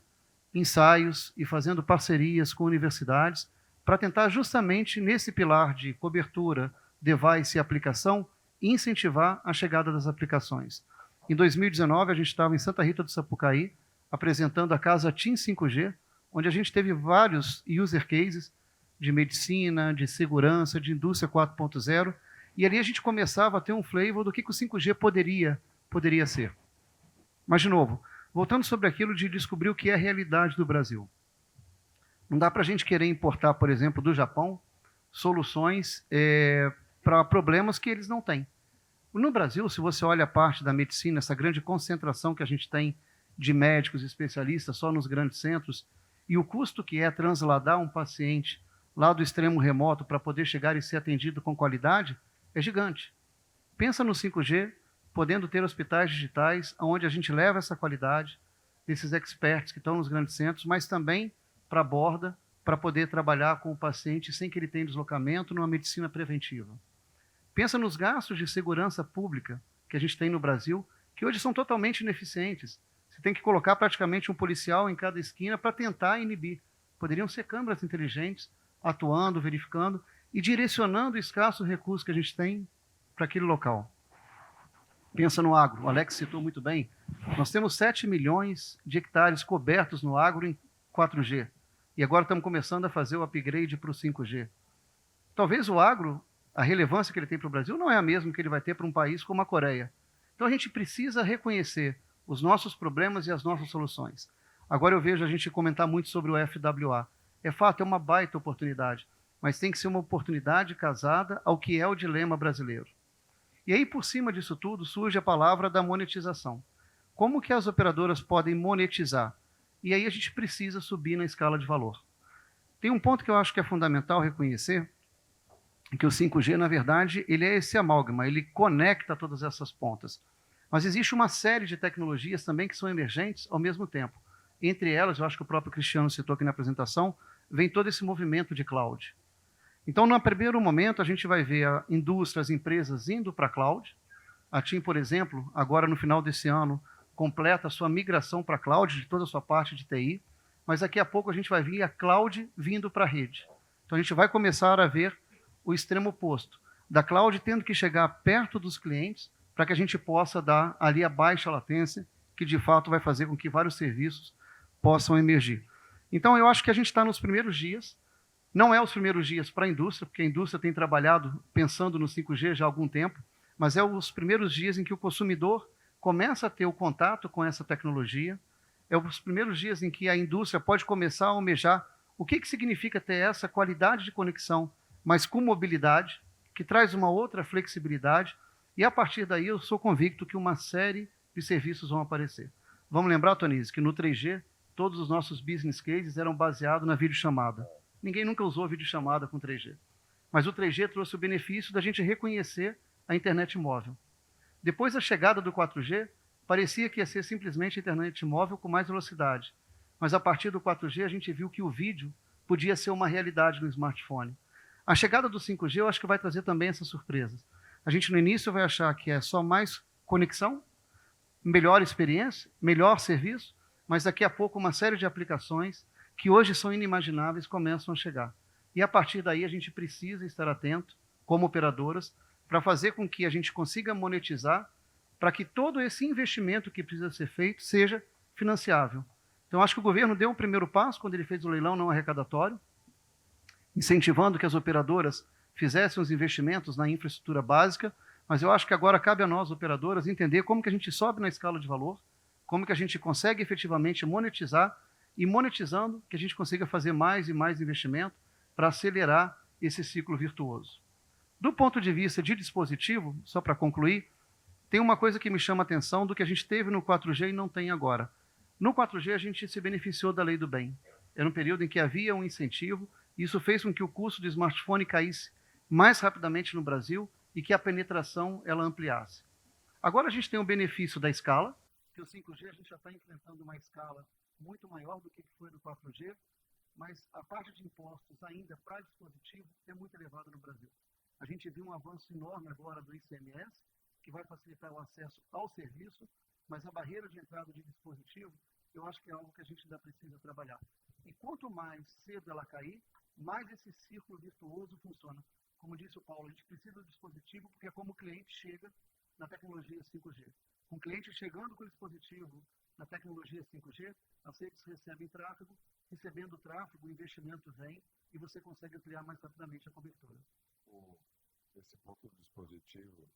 ensaios e fazendo parcerias com universidades para tentar justamente nesse pilar de cobertura, device e aplicação, incentivar a chegada das aplicações. Em 2019, a gente estava em Santa Rita do Sapucaí, apresentando a casa TIM 5G, onde a gente teve vários user cases de medicina, de segurança, de indústria 4.0, e ali a gente começava a ter um flavor do que o 5G poderia ser. Mas, de novo, voltando sobre aquilo de descobrir o que é a realidade do Brasil. Não dá para a gente querer importar, por exemplo, do Japão, soluções para problemas que eles não têm. No Brasil, se você olha a parte da medicina, essa grande concentração que a gente tem de médicos especialistas só nos grandes centros, e o custo que é transladar um paciente lá do extremo remoto para poder chegar e ser atendido com qualidade, é gigante. Pensa no 5G, podendo ter hospitais digitais, onde a gente leva essa qualidade desses experts que estão nos grandes centros, mas também para a borda, para poder trabalhar com o paciente sem que ele tenha deslocamento numa medicina preventiva. Pensa nos gastos de segurança pública que a gente tem no Brasil, que hoje são totalmente ineficientes. Você tem que colocar praticamente um policial em cada esquina para tentar inibir. Poderiam ser câmeras inteligentes, atuando, verificando e direcionando o escasso recurso que a gente tem para aquele local. Pensa no agro, o Alex citou muito bem. Nós temos 7 milhões de hectares cobertos no agro em 4G. E agora estamos começando a fazer o upgrade para o 5G. Talvez o agro, a relevância que ele tem para o Brasil, não é a mesma que ele vai ter para um país como a Coreia. Então a gente precisa reconhecer os nossos problemas e as nossas soluções. Agora eu vejo a gente comentar muito sobre o FWA. É fato, é uma baita oportunidade, mas tem que ser uma oportunidade casada ao que é o dilema brasileiro. E aí, por cima disso tudo, surge a palavra da monetização. Como que as operadoras podem monetizar? E aí a gente precisa subir na escala de valor. Tem um ponto que eu acho que é fundamental reconhecer, que o 5G, na verdade, ele é esse amálgama, ele conecta todas essas pontas. Mas existe uma série de tecnologias também que são emergentes ao mesmo tempo. Entre elas, eu acho que o próprio Cristiano citou aqui na apresentação, vem todo esse movimento de cloud. Então, no primeiro momento, a gente vai ver a indústria, as empresas indo para a cloud. A TIM, por exemplo, agora no final desse ano, completa a sua migração para a cloud de toda a sua parte de TI. mas daqui a pouco a gente vai ver a cloud vindo para a rede. Então a gente vai começar a ver o extremo oposto, da cloud tendo que chegar perto dos clientes para que a gente possa dar ali a baixa latência, que de fato vai fazer com que vários serviços possam emergir. Então eu acho que a gente está nos primeiros dias, não é os primeiros dias para a indústria, porque a indústria tem trabalhado pensando no 5G já há algum tempo, mas é os primeiros dias em que o consumidor começa a ter o contato com essa tecnologia, é os primeiros dias em que a indústria pode começar a almejar o que significa ter essa qualidade de conexão, mas com mobilidade, que traz uma outra flexibilidade, e a partir daí eu sou convicto que uma série de serviços vão aparecer. Vamos lembrar, Tonise, que no 3G, todos os nossos business cases eram baseados na videochamada. Ninguém nunca usou videochamada com 3G. Mas o 3G trouxe o benefício da gente reconhecer a internet móvel. Depois da chegada do 4G, parecia que ia ser simplesmente a internet móvel com mais velocidade. Mas a partir do 4G, a gente viu que o vídeo podia ser uma realidade no smartphone. A chegada do 5G, eu acho que vai trazer também essas surpresas. A gente, no início, vai achar que é só mais conexão, melhor experiência, melhor serviço, mas daqui a pouco uma série de aplicações que hoje são inimagináveis começam a chegar. E a partir daí a gente precisa estar atento, como operadoras, para fazer com que a gente consiga monetizar, para que todo esse investimento que precisa ser feito seja financiável. Então, acho que o governo deu o primeiro passo quando ele fez o leilão não arrecadatório, incentivando que as operadoras fizessem os investimentos na infraestrutura básica, mas eu acho que agora cabe a nós, operadoras, entender como que a gente sobe na escala de valor, como que a gente consegue efetivamente monetizar, e monetizando que a gente consiga fazer mais e mais investimento para acelerar esse ciclo virtuoso. Do ponto de vista de dispositivo, só para concluir, tem uma coisa que me chama a atenção do que a gente teve no 4G e não tem agora. No 4G a gente se beneficiou da lei do bem. Era um período em que havia um incentivo, e isso fez com que o custo do smartphone caísse mais rapidamente no Brasil e que a penetração ela ampliasse. Agora a gente tem o benefício da escala, que o 5G a gente já está enfrentando uma escala muito maior do que foi do 4G, mas a parte de impostos ainda para dispositivo é muito elevada no Brasil. A gente viu um avanço enorme agora do ICMS, que vai facilitar o acesso ao serviço, mas a barreira de entrada de dispositivo, eu acho que é algo que a gente ainda precisa trabalhar. E quanto mais cedo ela cair, mais esse círculo virtuoso funciona. Como disse o Paulo, a gente precisa do dispositivo porque é como o cliente chega na tecnologia 5G. Com o cliente chegando com o dispositivo na tecnologia 5G, as redes recebem tráfego, recebendo o tráfego, o investimento vem e você consegue ampliar mais rapidamente a cobertura. Esse ponto do dispositivo,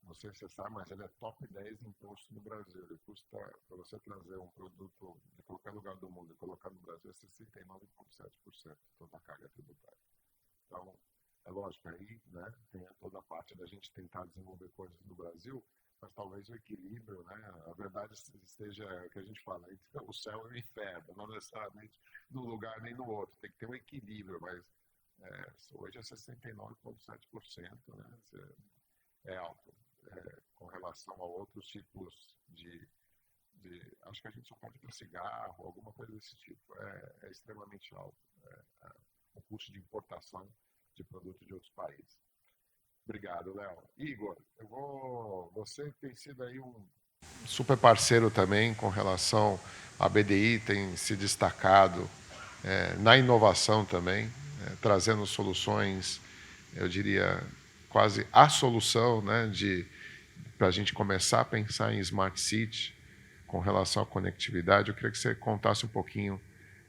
não sei se você sabe, mas ele é top 10 imposto no Brasil. Ele custa, para você trazer um produto de qualquer lugar do mundo e colocar no Brasil, é 69,7% toda a carga tributária. Então, é lógico, aí né, tem toda a parte da gente tentar desenvolver coisas no Brasil, mas talvez o equilíbrio, né, a verdade seja o que a gente fala, o céu e o inferno, não necessariamente num lugar nem no outro, tem que ter um equilíbrio, mas hoje é 69,7%, né, é alto, com relação a outros tipos acho que a gente só pode ir para cigarro, alguma coisa desse tipo, é extremamente alto, o custo de importação de produtos de outros países. Obrigado, Léo. Igor, você tem sido aí um super parceiro também com relação à BDI, tem se destacado na inovação também, trazendo soluções, eu diria, quase a solução, né, para a gente começar a pensar em Smart City com relação à conectividade. Eu queria que você contasse um pouquinho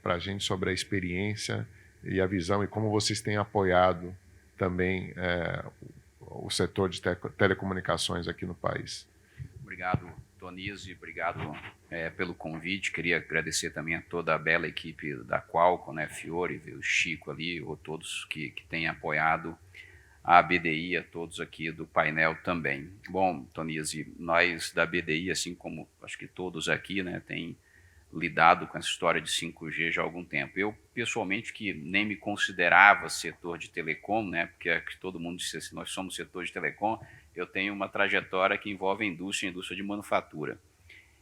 para a gente sobre a experiência e a visão e como vocês têm apoiado também o setor de telecomunicações aqui no país. Obrigado, Tonise, obrigado pelo convite. Queria agradecer também a toda a bela equipe da Qualcomm, né, Fiore, o Chico ali, ou todos que têm apoiado a BDI, a todos aqui do painel também. Bom, Tonise, nós da BDI, assim como acho que todos aqui, né, tem lidado com essa história de 5G já há algum tempo. Eu, pessoalmente, que nem me considerava setor de telecom, né, porque todo mundo disse assim, nós somos setor de telecom, eu tenho uma trajetória que envolve a indústria de manufatura.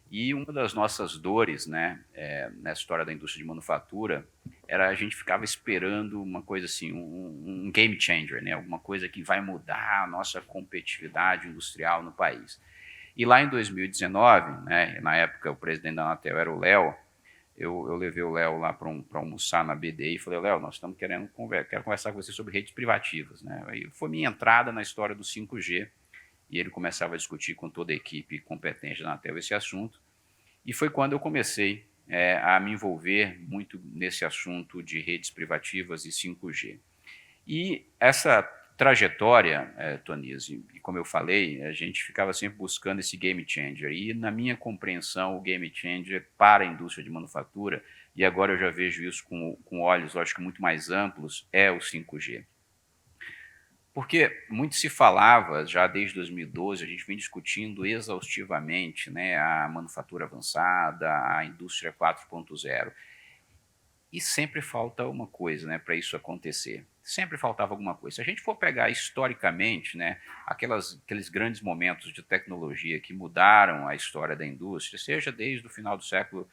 E uma das nossas dores, né, nessa história da indústria de manufatura, era a gente ficava esperando uma coisa assim, um game changer, né, alguma coisa que vai mudar a nossa competitividade industrial no país. E lá em 2019, né, na época o presidente da Anatel era o Léo, eu levei o Léo lá para almoçar na BDI e falei, Léo, nós estamos quero conversar com você sobre redes privativas, né? Aí foi minha entrada na história do 5G, e ele começava a discutir com toda a equipe competente da Anatel esse assunto, e foi quando eu comecei a me envolver muito nesse assunto de redes privativas e 5G. E essa trajetória, Tonise, e como eu falei, a gente ficava sempre buscando esse game changer, e na minha compreensão, o game changer para a indústria de manufatura, e agora eu já vejo isso com olhos, acho que muito mais amplos, é o 5G. Porque muito se falava, já desde 2012, a gente vem discutindo exaustivamente, né, a manufatura avançada, a indústria 4.0. E sempre falta uma coisa, né, para isso acontecer. Sempre faltava alguma coisa. Se a gente for pegar historicamente, né, aqueles grandes momentos de tecnologia que mudaram a história da indústria, seja desde o final do século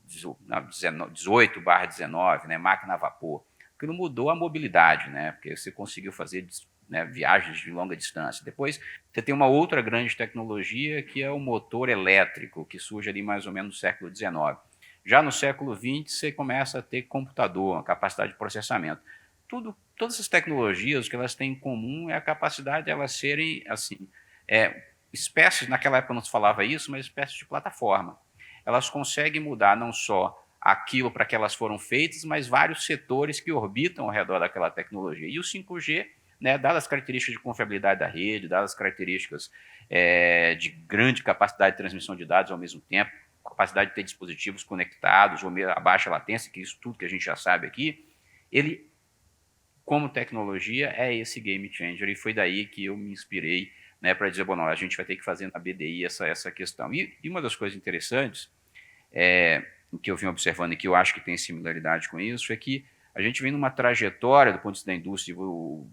18/19, né, máquina a vapor, que não mudou a mobilidade, né, porque você conseguiu fazer, né, viagens de longa distância. Depois você tem uma outra grande tecnologia que é o motor elétrico, que surge ali mais ou menos no século XIX. Já no século XX, você começa a ter computador, a capacidade de processamento. Todas essas tecnologias, o que elas têm em comum é a capacidade de elas serem, assim, espécies, naquela época não se falava isso, mas espécies de plataforma. Elas conseguem mudar não só aquilo para que elas foram feitas, mas vários setores que orbitam ao redor daquela tecnologia. E o 5G, né, dadas as características de confiabilidade da rede, dadas as características de grande capacidade de transmissão de dados ao mesmo tempo, capacidade de ter dispositivos conectados, ou a baixa latência, que isso tudo que a gente já sabe aqui, ele, como tecnologia, é esse game changer, e foi daí que eu me inspirei, né, para dizer, bom, não, a gente vai ter que fazer na BDI essa questão. E uma das coisas interessantes que eu vim observando e que eu acho que tem similaridade com isso, é que a gente vem numa trajetória do ponto de vista da indústria,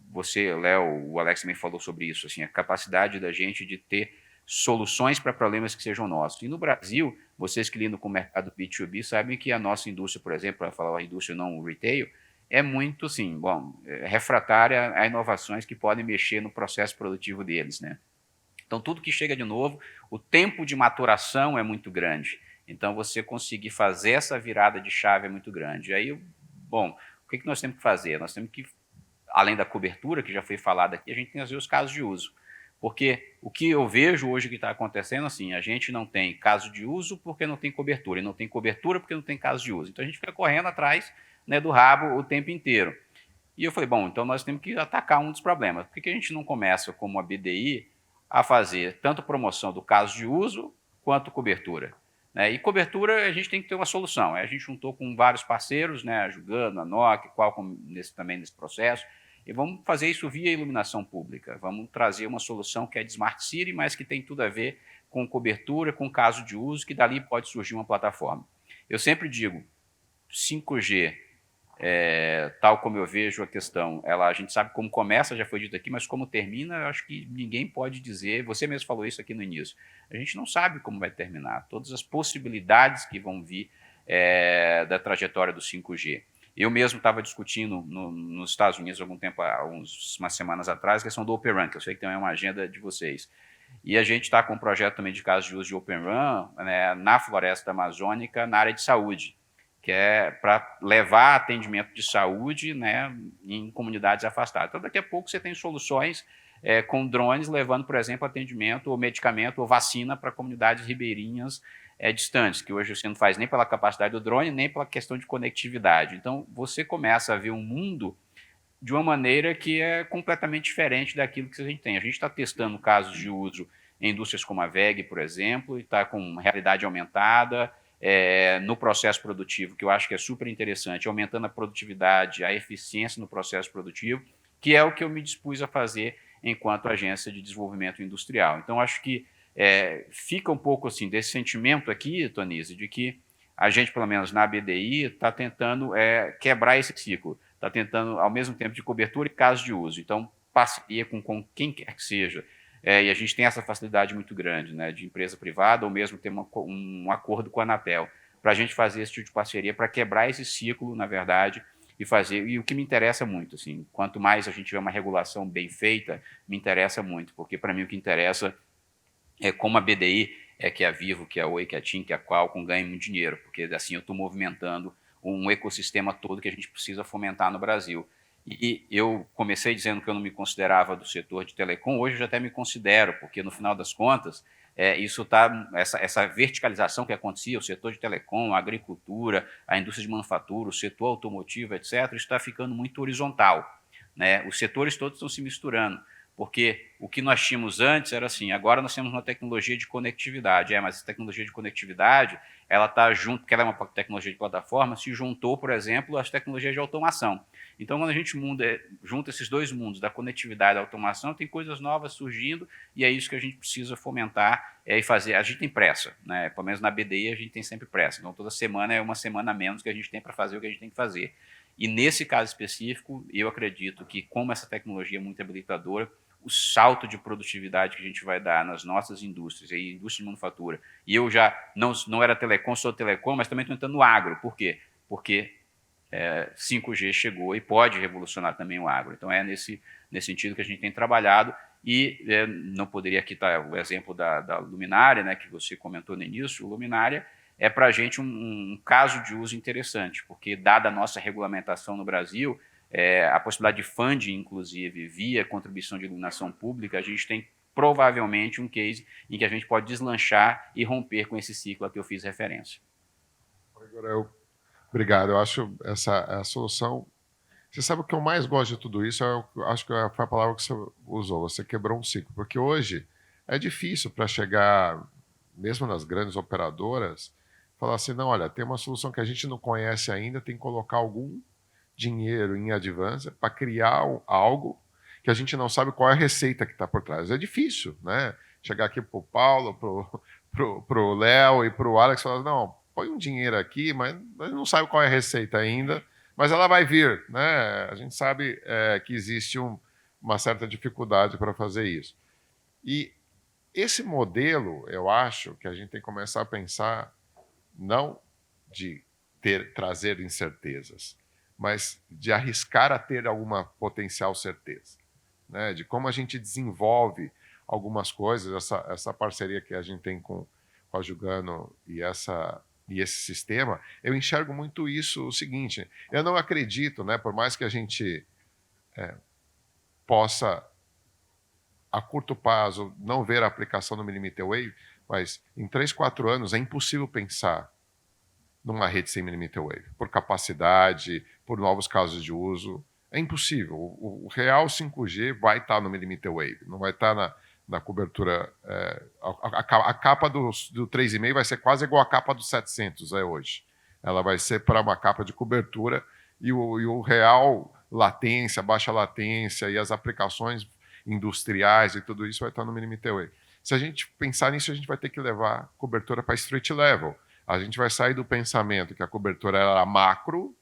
você, Léo, o Alex também falou sobre isso, assim, a capacidade da gente de ter soluções para problemas que sejam nossos. E no Brasil, vocês que lidam com o mercado B2B sabem que a nossa indústria, por exemplo, para falar a indústria não retail, é muito, assim, refratária a inovações que podem mexer no processo produtivo deles, né? Então, tudo que chega de novo, o tempo de maturação é muito grande. Então, você conseguir fazer essa virada de chave é muito grande. Aí, bom, o que nós temos que fazer? Nós temos que, além da cobertura, que já foi falada aqui, a gente tem que fazer os casos de uso. Porque o que eu vejo hoje que está acontecendo, assim, a gente não tem caso de uso porque não tem cobertura, e não tem cobertura porque não tem caso de uso. Então, a gente fica correndo atrás, né, do rabo o tempo inteiro. E eu falei, bom, então nós temos que atacar um dos problemas. Por que a gente não começa, como a BDI, a fazer tanto promoção do caso de uso quanto cobertura? E cobertura, a gente tem que ter uma solução. A gente juntou com vários parceiros, né, a Jugano, a Nokia, Qualcomm também nesse processo, e vamos fazer isso via iluminação pública. Vamos trazer uma solução que é de Smart City, mas que tem tudo a ver com cobertura, com caso de uso, que dali pode surgir uma plataforma. Eu sempre digo, 5G, tal como eu vejo a questão, a gente sabe como começa, já foi dito aqui, mas como termina, eu acho que ninguém pode dizer, você mesmo falou isso aqui no início, a gente não sabe como vai terminar, todas as possibilidades que vão vir da trajetória do 5G. Eu mesmo estava discutindo nos Estados Unidos há algum tempo, umas semanas atrás, a questão do Open RAN, que eu sei que tem uma agenda de vocês. E a gente está com um projeto também de casos de uso de Open RAN, né, na floresta amazônica, na área de saúde, que é para levar atendimento de saúde, né, em comunidades afastadas. Então, daqui a pouco você tem soluções com drones levando, por exemplo, atendimento ou medicamento ou vacina para comunidades ribeirinhas distantes, que hoje você não faz nem pela capacidade do drone, nem pela questão de conectividade. Então, você começa a ver um mundo de uma maneira que é completamente diferente daquilo que a gente tem. A gente está testando casos de uso em indústrias como a VEG, por exemplo, e está com realidade aumentada, no processo produtivo, que eu acho que é super interessante, aumentando a produtividade, a eficiência no processo produtivo, que é o que eu me dispus a fazer enquanto agência de desenvolvimento industrial. Então, acho que fica um pouco assim desse sentimento aqui, Tonise, de que a gente, pelo menos na BDI, está tentando quebrar esse ciclo, está tentando, ao mesmo tempo, de cobertura e caso de uso. Então, parceria com quem quer que seja. E a gente tem essa facilidade muito grande, né, de empresa privada, ou mesmo ter um acordo com a Anatel, para a gente fazer esse tipo de parceria, para quebrar esse ciclo, na verdade, e o que me interessa muito, assim, quanto mais a gente tiver uma regulação bem feita, me interessa muito, porque para mim o que interessa é como a BDI que a Vivo, que a Oi, que a TIM, que a Qualcomm ganhem muito dinheiro, porque assim eu estou movimentando um ecossistema todo que a gente precisa fomentar no Brasil. E eu comecei dizendo que eu não me considerava do setor de telecom, hoje eu já até me considero, porque no final das contas, isso tá, essa verticalização que acontecia, o setor de telecom, a agricultura, a indústria de manufatura, o setor automotivo, etc., isso está ficando muito horizontal, né? Os setores todos estão se misturando, porque o que nós tínhamos antes era assim, agora nós temos uma tecnologia de conectividade, mas essa tecnologia de conectividade, ela está junto, porque ela é uma tecnologia de plataforma, se juntou, por exemplo, às tecnologias de automação. Então, quando a gente junta esses dois mundos, da conectividade e da automação, tem coisas novas surgindo, e é isso que a gente precisa fomentar e fazer. A gente tem pressa, né? Pelo menos na BDI a gente tem sempre pressa. Então, toda semana é uma semana a menos que a gente tem para fazer o que a gente tem que fazer. E nesse caso específico, eu acredito que, como essa tecnologia é muito habilitadora, o salto de produtividade que a gente vai dar nas nossas indústrias, e indústria de manufatura, e eu já não era telecom, sou telecom, mas também estou entrando no agro. Por quê? Porque 5G chegou e pode revolucionar também o agro. Então, é nesse sentido que a gente tem trabalhado, e não poderia aqui estar o exemplo da luminária, né, que você comentou no início. Luminária é para a gente um caso de uso interessante, porque, dada a nossa regulamentação no Brasil, a possibilidade de funding, inclusive, via contribuição de iluminação pública, a gente tem provavelmente um case em que a gente pode deslanchar e romper com esse ciclo a que eu fiz referência. Obrigado. Eu acho essa a solução. Você sabe o que eu mais gosto de tudo isso? Eu acho que foi a palavra que você usou. Você quebrou um ciclo. Porque hoje é difícil para chegar, mesmo nas grandes operadoras, falar assim, não, olha, tem uma solução que a gente não conhece ainda, tem que colocar algum dinheiro em advance para criar algo que a gente não sabe qual é a receita que está por trás. É difícil, né? Chegar aqui para o Paulo, para o Léo e para o Alex e falar, não, põe um dinheiro aqui, mas a gente não sabe qual é a receita ainda, mas ela vai vir, né? A gente sabe que existe uma certa dificuldade para fazer isso. E esse modelo, eu acho que a gente tem que começar a pensar não de trazer incertezas, mas de arriscar a ter alguma potencial certeza, né? De como a gente desenvolve algumas coisas, essa parceria que a gente tem com a Jugano e esse sistema, eu enxergo muito isso, o seguinte, eu não acredito, né, por mais que a gente possa, a curto prazo, não ver a aplicação no millimeter wave, mas em 3, 4 anos é impossível pensar numa rede sem millimeter wave, por capacidade, por novos casos de uso. É impossível. O real 5G vai estar no millimeter wave, não vai estar na cobertura. A capa do 3,5 vai ser quase igual à capa do 700 hoje. Ela vai ser para uma capa de cobertura e o real latência, baixa latência e as aplicações industriais e tudo isso vai estar no millimeter wave. Se a gente pensar nisso, a gente vai ter que levar cobertura para street level. A gente vai sair do pensamento que a cobertura era macro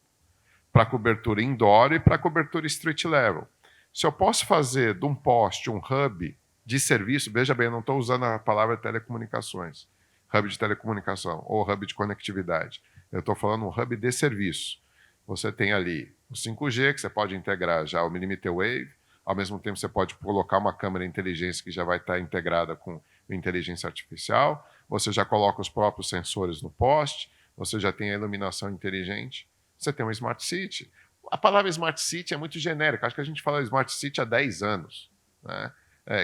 para cobertura indoor e para cobertura street level. Se eu posso fazer de um poste um hub de serviço, veja bem, eu não estou usando a palavra telecomunicações, hub de telecomunicação ou hub de conectividade. Eu estou falando um hub de serviço. Você tem ali o 5G, que você pode integrar já o millimeter wave, ao mesmo tempo você pode colocar uma câmera de inteligência que já vai estar integrada com inteligência artificial, você já coloca os próprios sensores no poste, você já tem a iluminação inteligente, você tem uma Smart City. A palavra Smart City é muito genérica, acho que a gente fala Smart City há 10 anos. Né?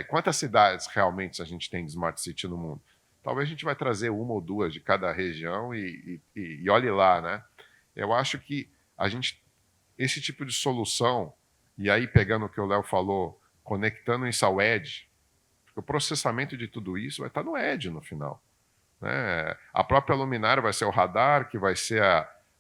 Quantas cidades realmente a gente tem de Smart City no mundo? Talvez a gente vai trazer uma ou duas de cada região e olhe lá. Né? Eu acho que esse tipo de solução, e aí pegando o que o Léo falou, conectando isso ao Edge, o processamento de tudo isso vai estar no Edge no final. Né? A própria luminária vai ser o radar, que vai ser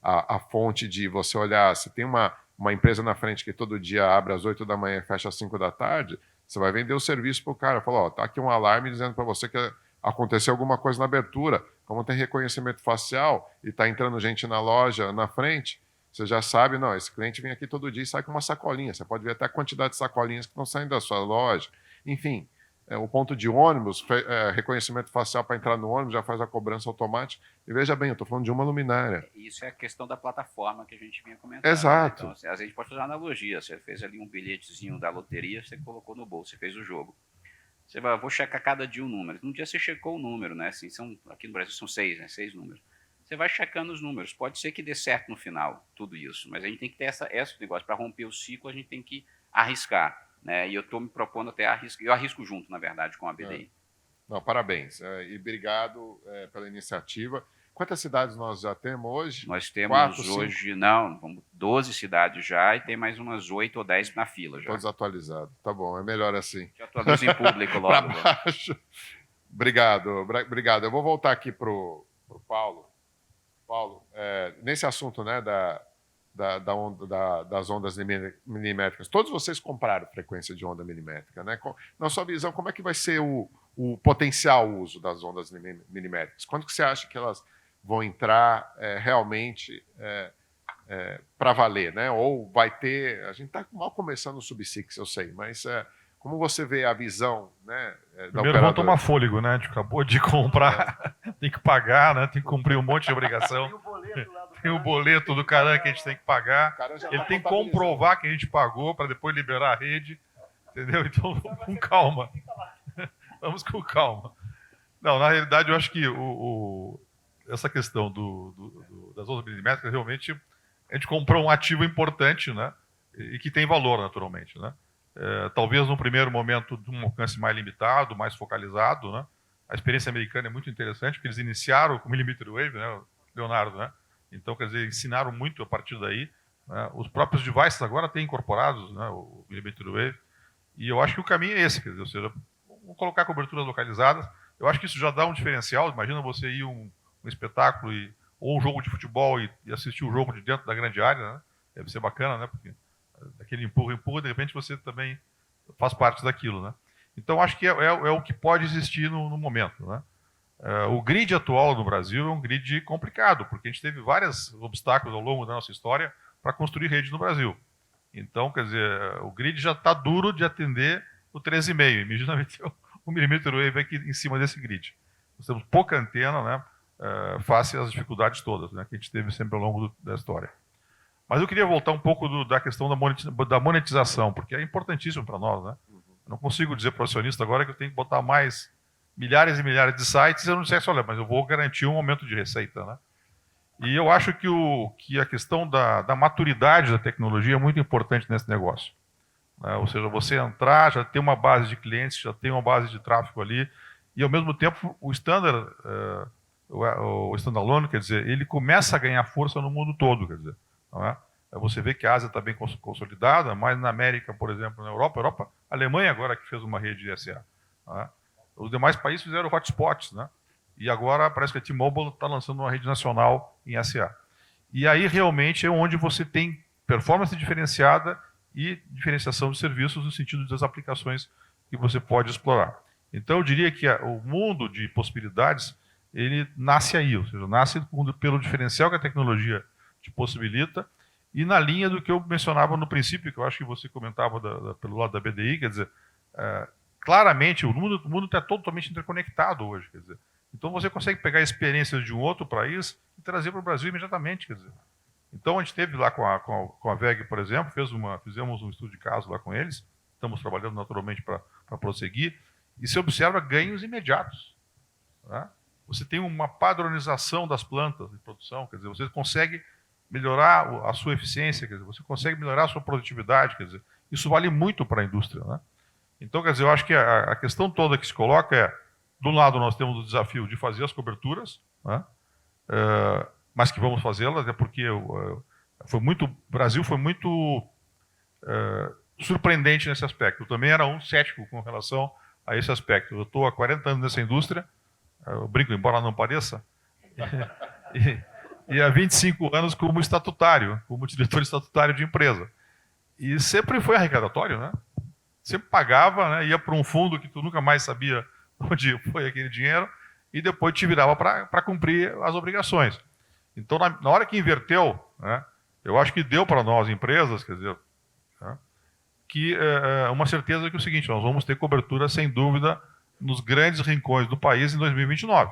a fonte de você olhar. Se tem uma empresa na frente que todo dia abre às 8 da manhã e fecha às 5 da tarde, você vai vender o serviço para o cara. Fala, tá aqui um alarme dizendo para você que aconteceu alguma coisa na abertura. Como tem reconhecimento facial e está entrando gente na loja na frente, você já sabe, não, esse cliente vem aqui todo dia e sai com uma sacolinha. Você pode ver até a quantidade de sacolinhas que estão saindo da sua loja. Enfim, o ponto de ônibus, reconhecimento facial para entrar no ônibus, já faz a cobrança automática. E veja bem, eu estou falando de uma luminária. Isso é a questão da plataforma que a gente vinha comentando. Exato. Então, às vezes a gente pode fazer uma analogia. Você fez ali um bilhetezinho da loteria, você colocou no bolso, você fez o jogo. Você vai, vou checar cada dia um número. Um dia você checou o número, né? Assim, aqui no Brasil são 6, né? 6 números. Você vai checando os números. Pode ser que dê certo no final, tudo isso. Mas a gente tem que ter esse negócio. Para romper o ciclo, a gente tem que arriscar. Né? E eu estou me propondo até arriscar. Eu arrisco junto, na verdade, com a BDI. Não, parabéns. E obrigado pela iniciativa. Quantas cidades nós já temos hoje? Nós temos hoje, 12 cidades já e tem mais umas 8 ou 10 na fila já. Todos atualizados. Tá bom, é melhor assim. Já atualizo em público logo. Obrigado. Eu vou voltar aqui para o Paulo. Paulo, nesse assunto, né, das ondas milimétricas, todos vocês compraram frequência de onda milimétrica, né? Na sua visão, como é que vai ser o potencial uso das ondas milimétricas? Quando que você acha que elas vão entrar realmente para valer, né? Ou vai ter... A gente está mal começando o Sub-6, eu sei, mas como você vê a visão, né, da Primeiro vamos tomar fôlego, né? A gente acabou de comprar, tem que pagar, né? Tem que cumprir um monte de obrigação. Tem o boleto do cara que a gente tem que pagar. Ele tem que comprovar que a gente pagou para depois liberar a rede, entendeu? Então, com calma. Vamos com calma. Não, na realidade, eu acho que essa questão das ondas milimétricas, realmente, a gente comprou um ativo importante, né? E que tem valor, naturalmente, né? Talvez no primeiro momento de um alcance mais limitado, mais focalizado, né? A experiência americana é muito interessante, porque eles iniciaram com millimeter wave, né, Leonardo, né? Então, quer dizer, ensinaram muito a partir daí, né? Os próprios devices agora têm incorporados, né, o millimeter wave, e eu acho que o caminho é esse, quer dizer, ou seja, vamos colocar coberturas localizadas. Eu acho que isso já dá um diferencial. Imagina você ir um espetáculo ou um jogo de futebol e assistir o jogo de dentro da grande área, né? Deve ser bacana, né? Porque aquele empurra, de repente você também faz parte daquilo, né? Então, acho que é o que pode existir no momento, né? O grid atual no Brasil é um grid complicado, porque a gente teve vários obstáculos ao longo da nossa história para construir rede no Brasil. Então, quer dizer, o grid já está duro de atender o 13,5. Imagina meter o millimeter wave aqui em cima desse grid. Nós temos pouca antena, né, face às dificuldades todas, né, que a gente teve sempre ao longo da história. Mas eu queria voltar um pouco da questão da monetização, porque é importantíssimo para nós, né? Eu não consigo dizer para o acionista agora que eu tenho que botar mais milhares e milhares de sites e eu não dissesse, olha, mas eu vou garantir um aumento de receita, né? E eu acho que a questão da maturidade da tecnologia é muito importante nesse negócio. Né? Ou seja, você entrar, já tem uma base de clientes, já tem uma base de tráfego ali, e ao mesmo tempo o standard, o standalone, quer dizer, ele começa a ganhar força no mundo todo, quer dizer, não é? Você vê que a Ásia está bem consolidada, mas na América, por exemplo, na Europa, a Alemanha agora que fez uma rede de SA. Não é? Os demais países fizeram hotspots, né? E agora parece que a T-Mobile está lançando uma rede nacional em SA. E aí realmente é onde você tem performance diferenciada e diferenciação de serviços no sentido das aplicações que você pode explorar. Então eu diria que o mundo de possibilidades, ele nasce aí, ou seja, nasce pelo diferencial que a tecnologia te possibilita e na linha do que eu mencionava no princípio, que eu acho que você comentava pelo lado da BDI, quer dizer, claramente o mundo está totalmente interconectado hoje, quer dizer. Então você consegue pegar experiências de um outro país e trazer para o Brasil imediatamente, quer dizer. Então a gente teve lá com a VEG, por exemplo, fizemos um estudo de caso lá com eles, estamos trabalhando naturalmente para prosseguir, e se observa ganhos imediatos. Tá? Você tem uma padronização das plantas de produção, quer dizer, você consegue melhorar a sua eficiência, quer dizer, você consegue melhorar a sua produtividade, quer dizer, isso vale muito para a indústria, né? Então, quer dizer, eu acho que a questão toda que se coloca é, de um lado nós temos o desafio de fazer as coberturas, né? Mas que vamos fazê-las, até porque o Brasil foi muito surpreendente nesse aspecto. Eu também era cético com relação a esse aspecto. Eu estou há 40 anos nessa indústria, eu brinco, embora não pareça, e há 25 anos como estatutário, como diretor estatutário de empresa. E sempre foi arrecadatório, né? Sempre pagava, né? Ia para um fundo que tu nunca mais sabia onde foi aquele dinheiro, e depois te virava para cumprir as obrigações. Então, na hora que inverteu, né, eu acho que deu para nós, empresas, quer dizer, né, que uma certeza que é o seguinte, nós vamos ter cobertura, sem dúvida, nos grandes rincões do país em 2029.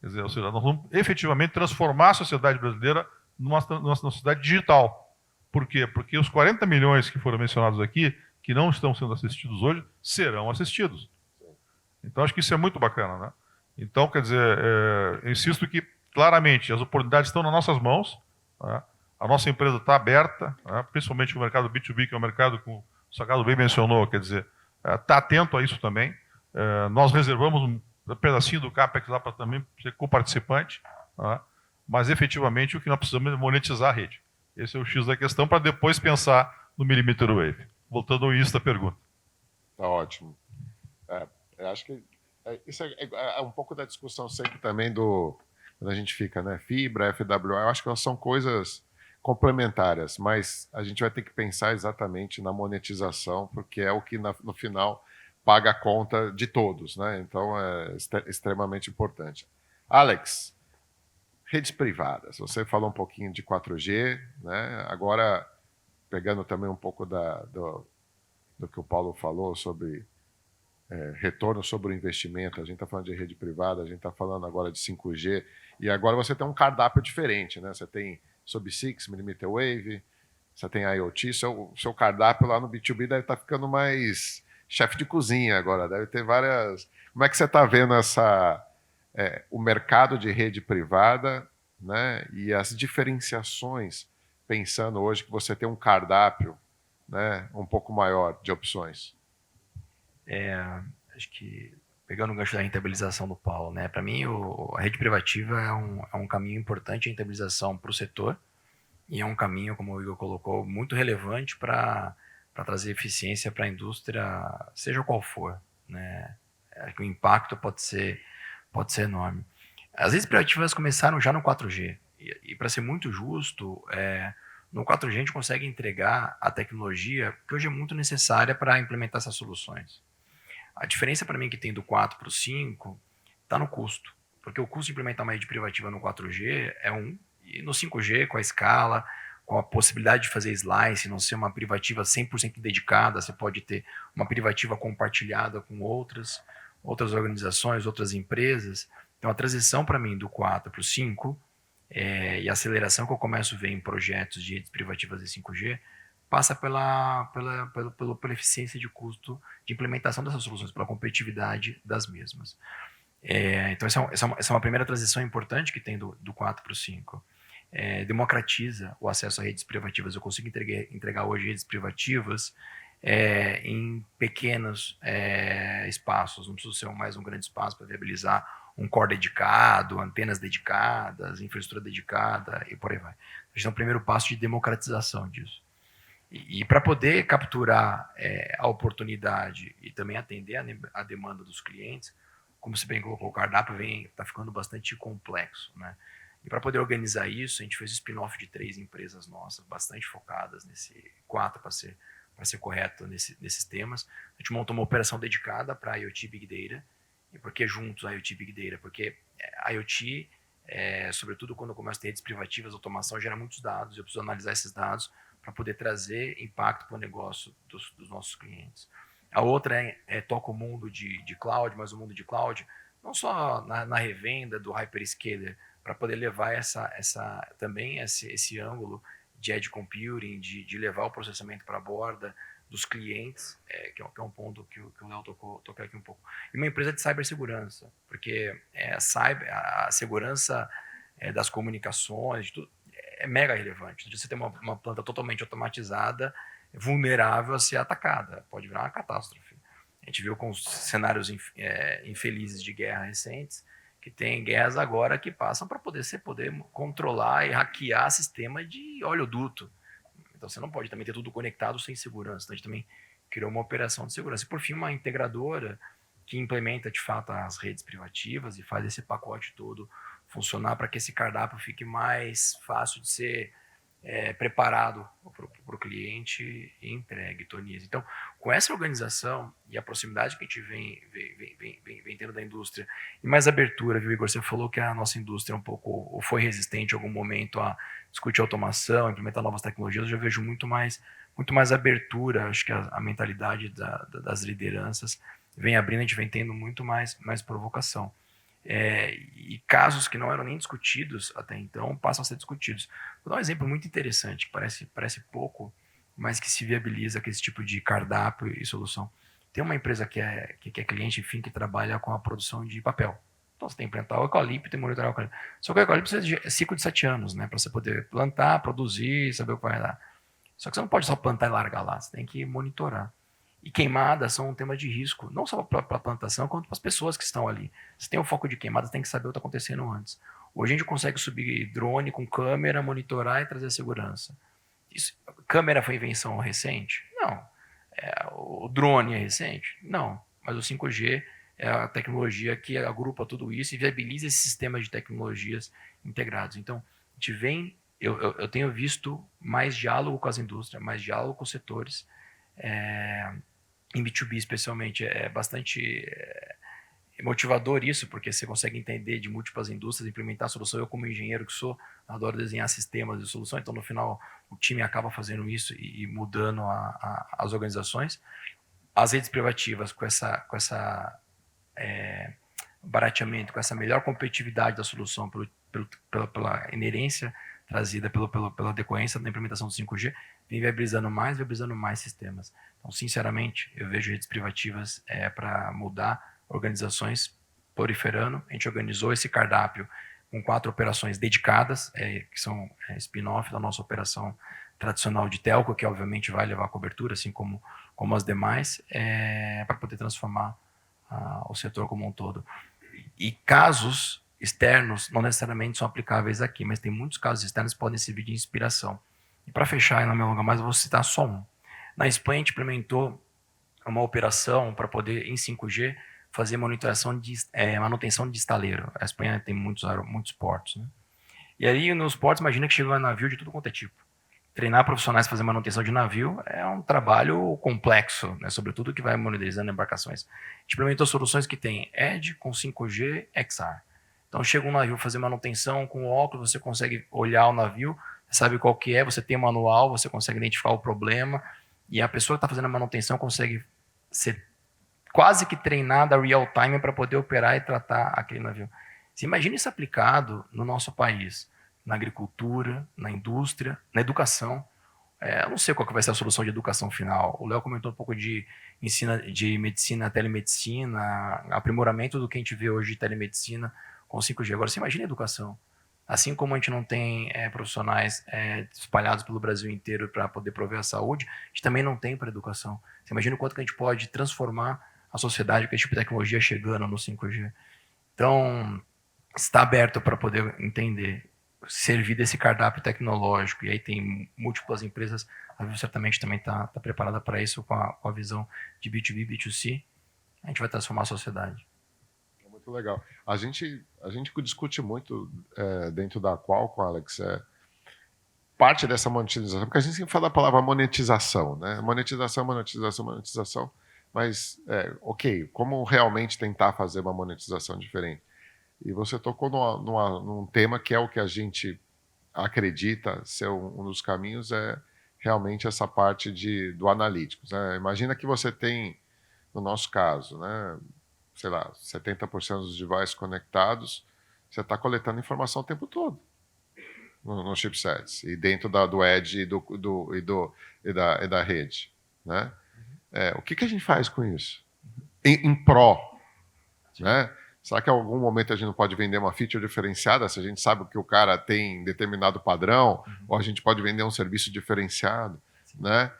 Quer dizer, ou seja, nós vamos efetivamente transformar a sociedade brasileira numa sociedade digital. Por quê? Porque os 40 milhões que foram mencionados aqui, que não estão sendo assistidos hoje, serão assistidos. Então, acho que isso é muito bacana, né? Então, quer dizer, eu insisto que, claramente, as oportunidades estão nas nossas mãos, né? A nossa empresa está aberta, né? Principalmente o mercado B2B, que é o mercado que o Sagado bem mencionou, quer dizer, está atento a isso também. Nós reservamos um pedacinho do CAPEX lá para também ser coparticipante, né? Mas, efetivamente, o que nós precisamos é monetizar a rede. Esse é o X da questão, para depois pensar no millimeter wave. Voltando ao início da pergunta. Tá ótimo. Eu acho que isso é um pouco da discussão sempre também quando a gente fica, né? Fibra, FWA, eu acho que elas são coisas complementares, mas a gente vai ter que pensar exatamente na monetização, porque é o que no final paga a conta de todos, né? Então é extremamente importante. Alex, redes privadas. Você falou um pouquinho de 4G, né? Agora, pegando também um pouco do que o Paulo falou sobre retorno sobre o investimento, a gente está falando de rede privada, a gente está falando agora de 5G, e agora você tem um cardápio diferente, né? Você tem Sub-6, Millimeter Wave, você tem IoT, seu cardápio lá no B2B deve estar ficando mais chefe de cozinha agora, deve ter várias... Como é que você está vendo o mercado de rede privada, né? E as diferenciações, pensando hoje que você tem um cardápio, né, um pouco maior de opções? Acho que, pegando o gancho da rentabilização do Paulo, né, para mim a rede privativa é um caminho importante de rentabilização para o setor e é um caminho, como o Igor colocou, muito relevante para trazer eficiência para a indústria, seja qual for, né? Acho que o impacto pode ser enorme. As redes privativas começaram já no 4G e para ser muito justo, no 4G a gente consegue entregar a tecnologia que hoje é muito necessária para implementar essas soluções. A diferença para mim que tem do 4 para o 5 está no custo, porque o custo de implementar uma rede privativa no 4G é e no 5G, com a escala, com a possibilidade de fazer slice, não ser uma privativa 100% dedicada, você pode ter uma privativa compartilhada com outras organizações, outras empresas. Então, a transição para mim do 4 para o 5 e a aceleração que eu começo a ver em projetos de redes privativas de 5G passa pela eficiência de custo de implementação dessas soluções, pela competitividade das mesmas. Então, essa é uma primeira transição importante que tem do 4 para o 5. Democratiza o acesso a redes privativas. Eu consigo entregar hoje redes privativas em pequenos espaços. Não precisa ser mais um grande espaço para viabilizar um core dedicado, antenas dedicadas, infraestrutura dedicada e por aí vai. A gente tem um primeiro passo de democratização disso. E para poder capturar a oportunidade e também atender a demanda dos clientes, como você bem colocou, o cardápio está ficando bastante complexo, né? E para poder organizar isso, a gente fez o spin-off de 3 empresas nossas, bastante focadas nesse 4, para ser correto nesses temas. A gente montou uma operação dedicada para IoT Big Data. E por que juntos IoT Big Data? Porque IoT, sobretudo quando eu começo a ter redes privativas, automação gera muitos dados, eu preciso analisar esses dados para poder trazer impacto para o negócio dos nossos clientes. A outra toca o mundo de cloud, mas o mundo de cloud, não só na revenda do hyperscaler, para poder levar também esse ângulo de edge computing, de levar o processamento para a borda dos clientes, que é um ponto que o Léo tocou aqui um pouco. E uma empresa de cibersegurança, porque a segurança das comunicações, de tudo, é mega relevante. Você tem uma planta totalmente automatizada, vulnerável a ser atacada, pode virar uma catástrofe. A gente viu com os cenários infelizes de guerra recentes, que tem guerras agora que passam para poder controlar e hackear sistema de oleoduto. Então você não pode também ter tudo conectado sem segurança. Então a gente também criou uma operação de segurança. E por fim, uma integradora que implementa de fato as redes privativas e faz esse pacote todo funcionar para que esse cardápio fique mais fácil de ser preparado para o cliente e entregue, Tonise. Então, com essa organização e a proximidade que a gente vem tendo da indústria e mais abertura, viu, Igor? Você falou que a nossa indústria ou foi resistente em algum momento a discutir automação, implementar novas tecnologias. Eu já vejo muito mais abertura. Acho que a mentalidade das lideranças vem abrindo, a gente vem tendo muito mais provocação. E casos que não eram nem discutidos até então passam a ser discutidos. Vou dar um exemplo muito interessante, que parece pouco, mas que se viabiliza com esse tipo de cardápio e solução. tem uma empresa que é cliente, enfim, que trabalha com a produção de papel. Então, você tem que plantar o eucalipto e monitorar o eucalipto. Só que o eucalipto precisa de ciclo de 7 anos, né? Para você poder plantar, produzir, saber o que vai dar. Só que você não pode só plantar e largar lá, você tem que monitorar. E queimadas são um tema de risco, não só para a plantação, quanto para as pessoas que estão ali. Se tem um foco de queimadas, tem que saber o que está acontecendo antes. Hoje a gente consegue subir drone com câmera, monitorar e trazer segurança. Câmera foi invenção recente? Não. O drone é recente? Não. Mas o 5G é a tecnologia que agrupa tudo isso e viabiliza esse sistema de tecnologias integrados. Então, a gente vem... Eu tenho visto mais diálogo com as indústrias, mais diálogo com os setores, em B2B especialmente. É bastante motivador isso, porque você consegue entender de múltiplas indústrias, implementar a solução. Eu, como engenheiro que sou, adoro desenhar sistemas de solução, então no final o time acaba fazendo isso e mudando as organizações. As redes privativas, com essa barateamento, com essa melhor competitividade da solução, pela inerência trazida pela decorrência da implementação do 5G, vem viabilizando mais sistemas. Então, sinceramente, eu vejo redes privativas para mudar organizações proliferando. A gente organizou esse cardápio com 4 operações dedicadas, que são spin-off da nossa operação tradicional de telco, que obviamente vai levar cobertura, assim como as demais, para poder transformar o setor como um todo. E casos externos não necessariamente são aplicáveis aqui, mas tem muitos casos externos que podem servir de inspiração. E para fechar, e não me alongar mais, eu vou citar só um. Na Espanha, a gente implementou uma operação para poder, em 5G, fazer manutenção de estaleiro. A Espanha tem muitos portos, né? E aí, nos portos, imagina que chega um navio de tudo quanto é tipo. Treinar profissionais para fazer manutenção de navio é um trabalho complexo, né? Sobretudo que vai monitorizando embarcações. A gente implementou soluções que tem Edge com 5G XR. Então, chega um navio fazer manutenção com óculos, você consegue olhar o navio, sabe qual que é, você tem um manual, você consegue identificar o problema, e a pessoa que está fazendo a manutenção consegue ser quase que treinada real time para poder operar e tratar aquele navio. Você imagina isso aplicado no nosso país, na agricultura, na indústria, na educação. Eu não sei qual que vai ser a solução de educação final. O Léo comentou um pouco de medicina, telemedicina, aprimoramento do que a gente vê hoje de telemedicina com 5G. Agora, você imagina a educação. Assim como a gente não tem profissionais espalhados pelo Brasil inteiro para poder prover a saúde, a gente também não tem para a educação. Você imagina o quanto que a gente pode transformar a sociedade com esse tipo de tecnologia chegando no 5G. Então, está aberto para poder entender, servir desse cardápio tecnológico, e aí tem múltiplas empresas, a Vivo certamente também está preparada para isso, com a visão de B2B, B2C, a gente vai transformar a sociedade. Muito legal. A gente discute muito dentro da Qualcomm, Alex, parte dessa monetização, porque a gente sempre fala a palavra monetização, né? Monetização, mas, ok, como realmente tentar fazer uma monetização diferente? E você tocou num tema que é o que a gente acredita ser um dos caminhos, realmente essa parte do analíticos, né? Imagina que você tem, no nosso caso, né, sei lá, 70% dos devices conectados, você está coletando informação o tempo todo nos chipsets, e dentro do Edge e da rede, né? O que a gente faz com isso? Em pró, né? Será que em algum momento a gente não pode vender uma feature diferenciada, se a gente sabe que o cara tem determinado padrão, ou a gente pode vender um serviço diferenciado, né?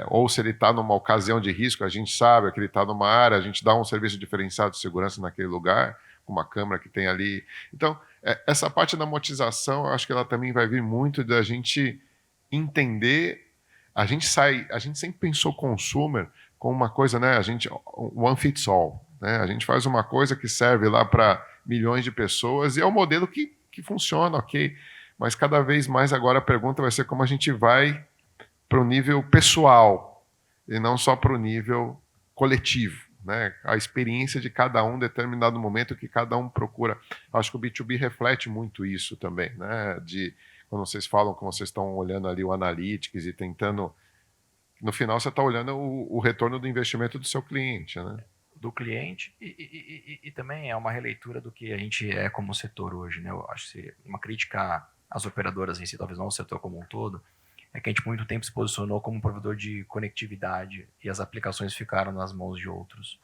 Ou se ele está numa ocasião de risco, a gente sabe que ele está numa área, a gente dá um serviço diferenciado de segurança naquele lugar, com uma câmera que tem ali. Então, essa parte da monetização, eu acho que ela também vai vir muito da gente entender. A gente sempre pensou consumer como uma coisa, né? One fits all, né? A gente faz uma coisa que serve lá para milhões de pessoas e é um modelo que funciona, ok. Mas cada vez mais agora a pergunta vai ser como a gente vai para o nível pessoal e não só para o nível coletivo, né? A experiência de cada um, em determinado momento que cada um procura. Acho que o B2B reflete muito isso também, né? Quando vocês falam que vocês estão olhando ali o Analytics e tentando, no final você está olhando o retorno do investimento do seu cliente, né? Do cliente e também é uma releitura do que a gente é como setor hoje, né? Eu acho que uma crítica às operadoras em si, talvez não ao setor como um todo, é que a gente por muito tempo se posicionou como um provedor de conectividade e as aplicações ficaram nas mãos de outros.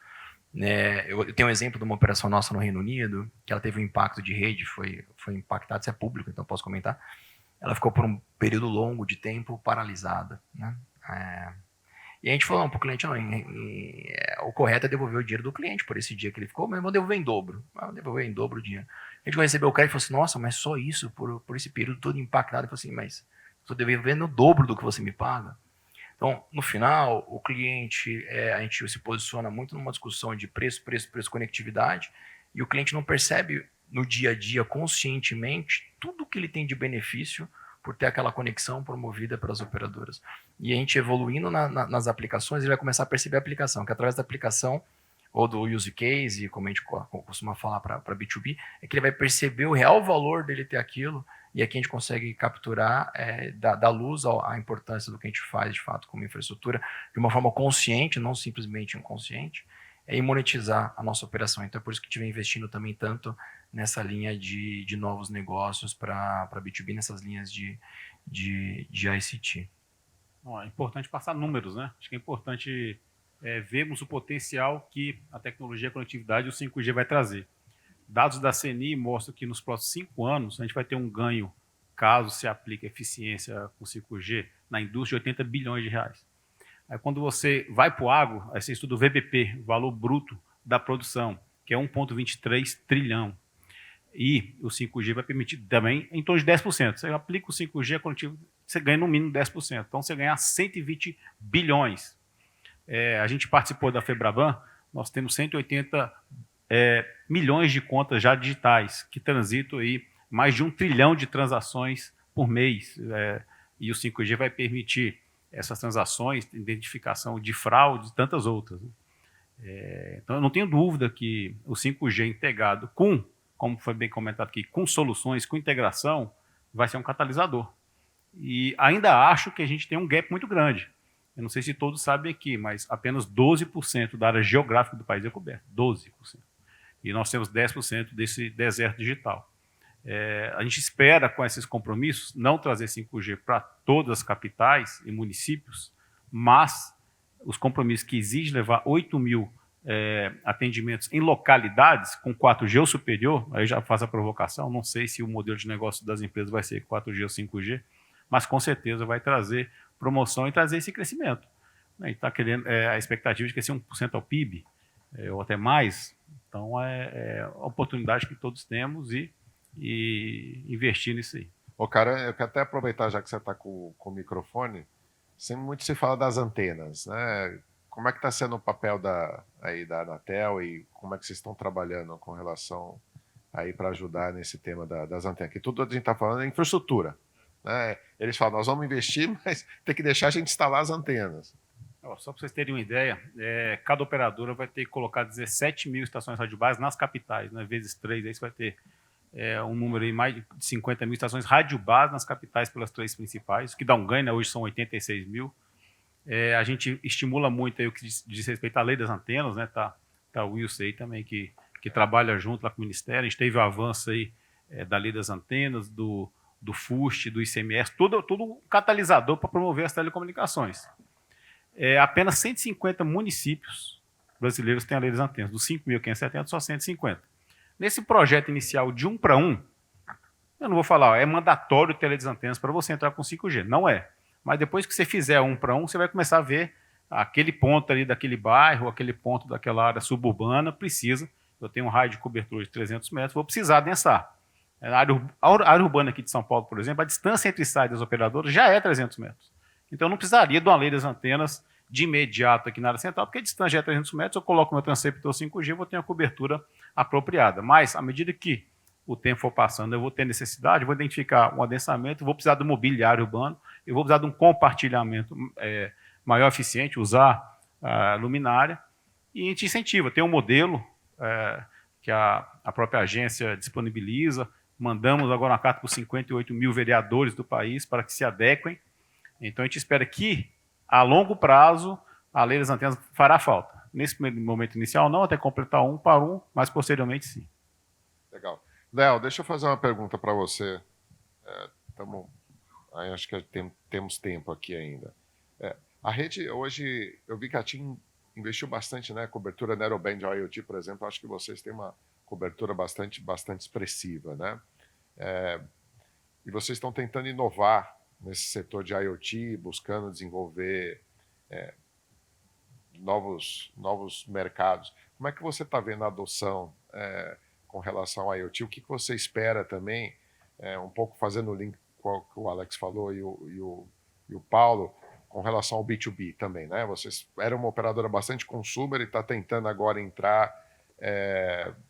Eu tenho um exemplo de uma operação nossa no Reino Unido, que ela teve um impacto de rede, foi impactado, isso é público, então posso comentar. Ela ficou por um período longo de tempo paralisada, né? E a gente falou para o cliente, o correto é devolver o dinheiro do cliente por esse dia que ele ficou, mas vou devolver em dobro. Vou devolver em dobro o dinheiro. A gente recebeu o crédito e falou assim, nossa, mas só isso por esse período todo impactado? Eu falei assim, mas estou devolvendo o dobro do que você me paga. Então, no final, o cliente, a gente se posiciona muito numa discussão de preço, conectividade, e o cliente não percebe no dia a dia, conscientemente, tudo que ele tem de benefício por ter aquela conexão promovida pelas operadoras. E a gente evoluindo nas aplicações, ele vai começar a perceber a aplicação, que através da aplicação, ou do use case, como a gente costuma falar para B2B, é que ele vai perceber o real valor dele ter aquilo, e aqui a gente consegue capturar, dar luz à importância do que a gente faz, de fato, como infraestrutura, de uma forma consciente, não simplesmente inconsciente, e monetizar a nossa operação. Então, é por isso que a gente vem investindo também tanto nessa linha de novos negócios para B2B, nessas linhas de ICT. Bom, é importante passar números, né? Acho que é importante vermos o potencial que a tecnologia, a conectividade e o 5G vai trazer. Dados da CNI mostram que nos próximos 5 anos a gente vai ter um ganho, caso se aplique eficiência com 5G, na indústria de 80 bilhões de reais. Aí, quando você vai para o agro, aí você estuda o VBP, valor bruto da produção, que é 1,23 trilhão. E o 5G vai permitir também em torno de 10%. Você aplica o 5G, você ganha no mínimo 10%. Então, você ganha 120 bilhões. A gente participou da FEBRABAN, nós temos 180 milhões de contas já digitais, que transitam aí mais de 1 trilhão de transações por mês. E o 5G vai permitir essas transações, identificação de fraude e tantas outras. Então, eu não tenho dúvida que o 5G integrado como foi bem comentado aqui, com soluções, com integração, vai ser um catalisador. E ainda acho que a gente tem um gap muito grande. Eu não sei se todos sabem aqui, mas apenas 12% da área geográfica do país é coberta. 12%. E nós temos 10% desse deserto digital. A gente espera, com esses compromissos, não trazer 5G para todas as capitais e municípios, mas os compromissos que exigem levar 8 mil atendimentos em localidades com 4G ou superior, aí já faz a provocação, não sei se o modelo de negócio das empresas vai ser 4G ou 5G, mas com certeza vai trazer promoção e trazer esse crescimento. A gente está querendo a expectativa de crescer 1% ao PIB, ou até mais. Então, é a oportunidade que todos temos e investir nisso aí. Cara, eu quero até aproveitar, já que você está com o microfone, sempre muito se fala das antenas, né? Como é que está sendo o papel da Anatel e como é que vocês estão trabalhando com relação aí para ajudar nesse tema das antenas? Que tudo a gente está falando é infraestrutura, né? Eles falam, nós vamos investir, mas tem que deixar a gente instalar as antenas. Só para vocês terem uma ideia, cada operadora vai ter que colocar 17 mil estações rádio base nas capitais, né? Vezes 3, aí você vai ter um número aí mais de 50 mil estações rádio base nas capitais pelas 3 principais, o que dá um ganho, né? Hoje são 86 mil. A gente estimula muito aí o que diz respeito à lei das antenas, né? Tá o Wilson aí também, que trabalha junto lá com o Ministério. A gente teve o avanço aí da lei das antenas, do FUST, do ICMS, tudo um catalisador para promover as telecomunicações. Apenas 150 municípios brasileiros têm a lei das antenas, dos 5.570, só 150. Nesse projeto inicial de 1 para 1, eu não vou falar, é mandatório ter a lei das antenas para você entrar com 5G, não é. Mas depois que você fizer 1 para 1, você vai começar a ver aquele ponto ali daquele bairro, aquele ponto daquela área suburbana, eu tenho um raio de cobertura de 300 metros, vou precisar densar. A área urbana aqui de São Paulo, por exemplo, a distância entre sites das operadoras já é 300 metros. Então, eu não precisaria de uma lei das antenas de imediato aqui na área central, porque a distância já é 300 metros, eu coloco meu transceptor 5G, eu vou ter uma cobertura apropriada. Mas, à medida que o tempo for passando, eu vou ter necessidade, vou identificar um adensamento, vou precisar do mobiliário urbano, eu vou precisar de um compartilhamento maior eficiente, usar a luminária, e a gente incentiva. Tem um modelo que a própria agência disponibiliza, mandamos agora uma carta para os 58 mil vereadores do país para que se adequem. Então, a gente espera que, a longo prazo, a lei das antenas fará falta. Nesse momento inicial, não, até completar 1 para 1, mas posteriormente, sim. Legal. Léo, deixa eu fazer uma pergunta para você. Estamos Aí acho que temos tempo aqui ainda. A rede, hoje, eu vi que a TIM investiu bastante, né? Cobertura Narrowband IoT, por exemplo, acho que vocês têm uma cobertura bastante expressiva, né? E vocês estão tentando inovar nesse setor de IoT, buscando desenvolver novos mercados. Como é que você está vendo a adoção com relação ao IoT? O que você espera também, um pouco fazendo o link com o que o Alex falou e o Paulo, com relação ao B2B também, né? Vocês eram uma operadora bastante consumer e está tentando agora entrar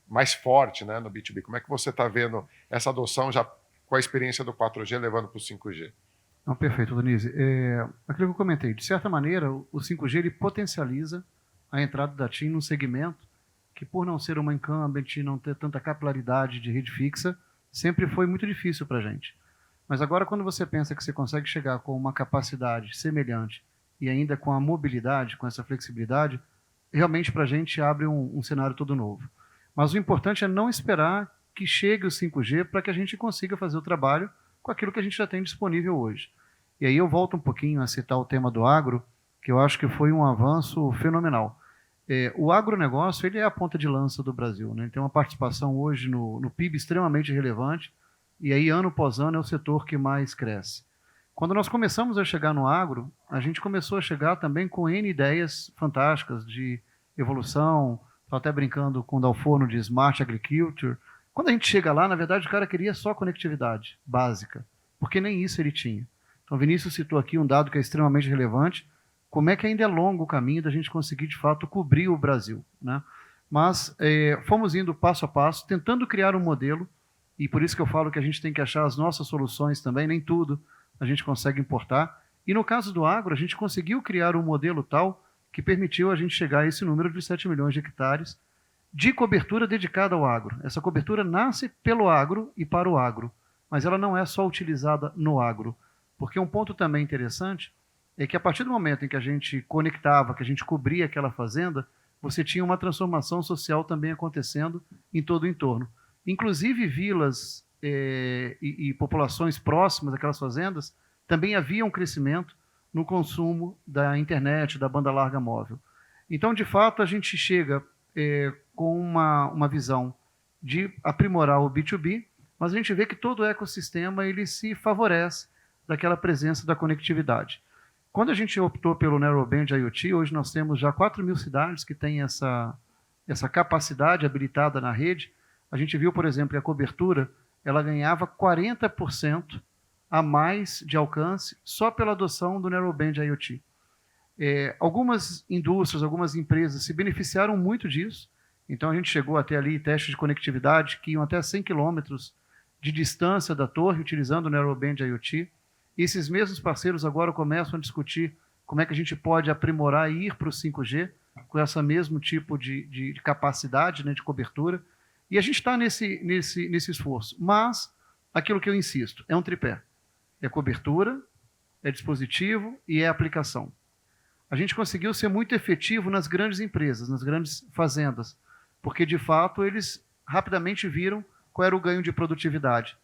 mais forte, né, no B2B. Como é que você está vendo essa adoção já com a experiência do 4G levando para o 5G? Não, perfeito, Donizio. Aquilo que eu comentei, de certa maneira, o 5G ele potencializa a entrada da TIM num segmento que, por não ser uma incumbent, não ter tanta capilaridade de rede fixa, sempre foi muito difícil para a gente. Mas agora, quando você pensa que você consegue chegar com uma capacidade semelhante e ainda com a mobilidade, com essa flexibilidade, realmente para a gente abre um cenário todo novo. Mas o importante é não esperar que chegue o 5G para que a gente consiga fazer o trabalho com aquilo que a gente já tem disponível hoje. E aí eu volto um pouquinho a citar o tema do agro, que eu acho que foi um avanço fenomenal. O agronegócio ele é a ponta de lança do Brasil, né? Ele tem uma participação hoje no PIB extremamente relevante, e aí ano após ano é o setor que mais cresce. Quando nós começamos a chegar no agro, a gente começou a chegar também com N ideias fantásticas de evolução, estou até brincando com o Dalforno de Smart Agriculture. Quando a gente chega lá, na verdade, o cara queria só conectividade básica, porque nem isso ele tinha. Então, Vinícius citou aqui um dado que é extremamente relevante, como é que ainda é longo o caminho da gente conseguir, de fato, cobrir o Brasil, né? Mas fomos indo passo a passo, tentando criar um modelo, e por isso que eu falo que a gente tem que achar as nossas soluções também, nem tudo a gente consegue importar. E no caso do agro, a gente conseguiu criar um modelo tal que permitiu a gente chegar a esse número de 7 milhões de hectares de cobertura dedicada ao agro. Essa cobertura nasce pelo agro e para o agro, mas ela não é só utilizada no agro. Porque um ponto também interessante é que a partir do momento em que a gente conectava, que a gente cobria aquela fazenda, você tinha uma transformação social também acontecendo em todo o entorno. Inclusive vilas e populações próximas daquelas fazendas, também havia um crescimento no consumo da internet, da banda larga móvel. Então, de fato, a gente chega com uma visão de aprimorar o B2B, mas a gente vê que todo o ecossistema ele se favorece daquela presença da conectividade. Quando a gente optou pelo Narrowband IoT, hoje nós temos já 4.000 cidades que têm essa capacidade habilitada na rede. A gente viu, por exemplo, que a cobertura ela ganhava 40% a mais de alcance só pela adoção do Narrowband IoT. Algumas indústrias, algumas empresas se beneficiaram muito disso. Então a gente chegou até ali testes de conectividade que iam até 100 quilômetros de distância da torre utilizando o Narrowband IoT. E esses mesmos parceiros agora começam a discutir como é que a gente pode aprimorar e ir para o 5G com esse mesmo tipo de capacidade, né, de cobertura. E a gente está nesse esforço. Mas, aquilo que eu insisto, é um tripé. É cobertura, é dispositivo e é aplicação. A gente conseguiu ser muito efetivo nas grandes empresas, nas grandes fazendas, porque, de fato, eles rapidamente viram qual era o ganho de produtividade.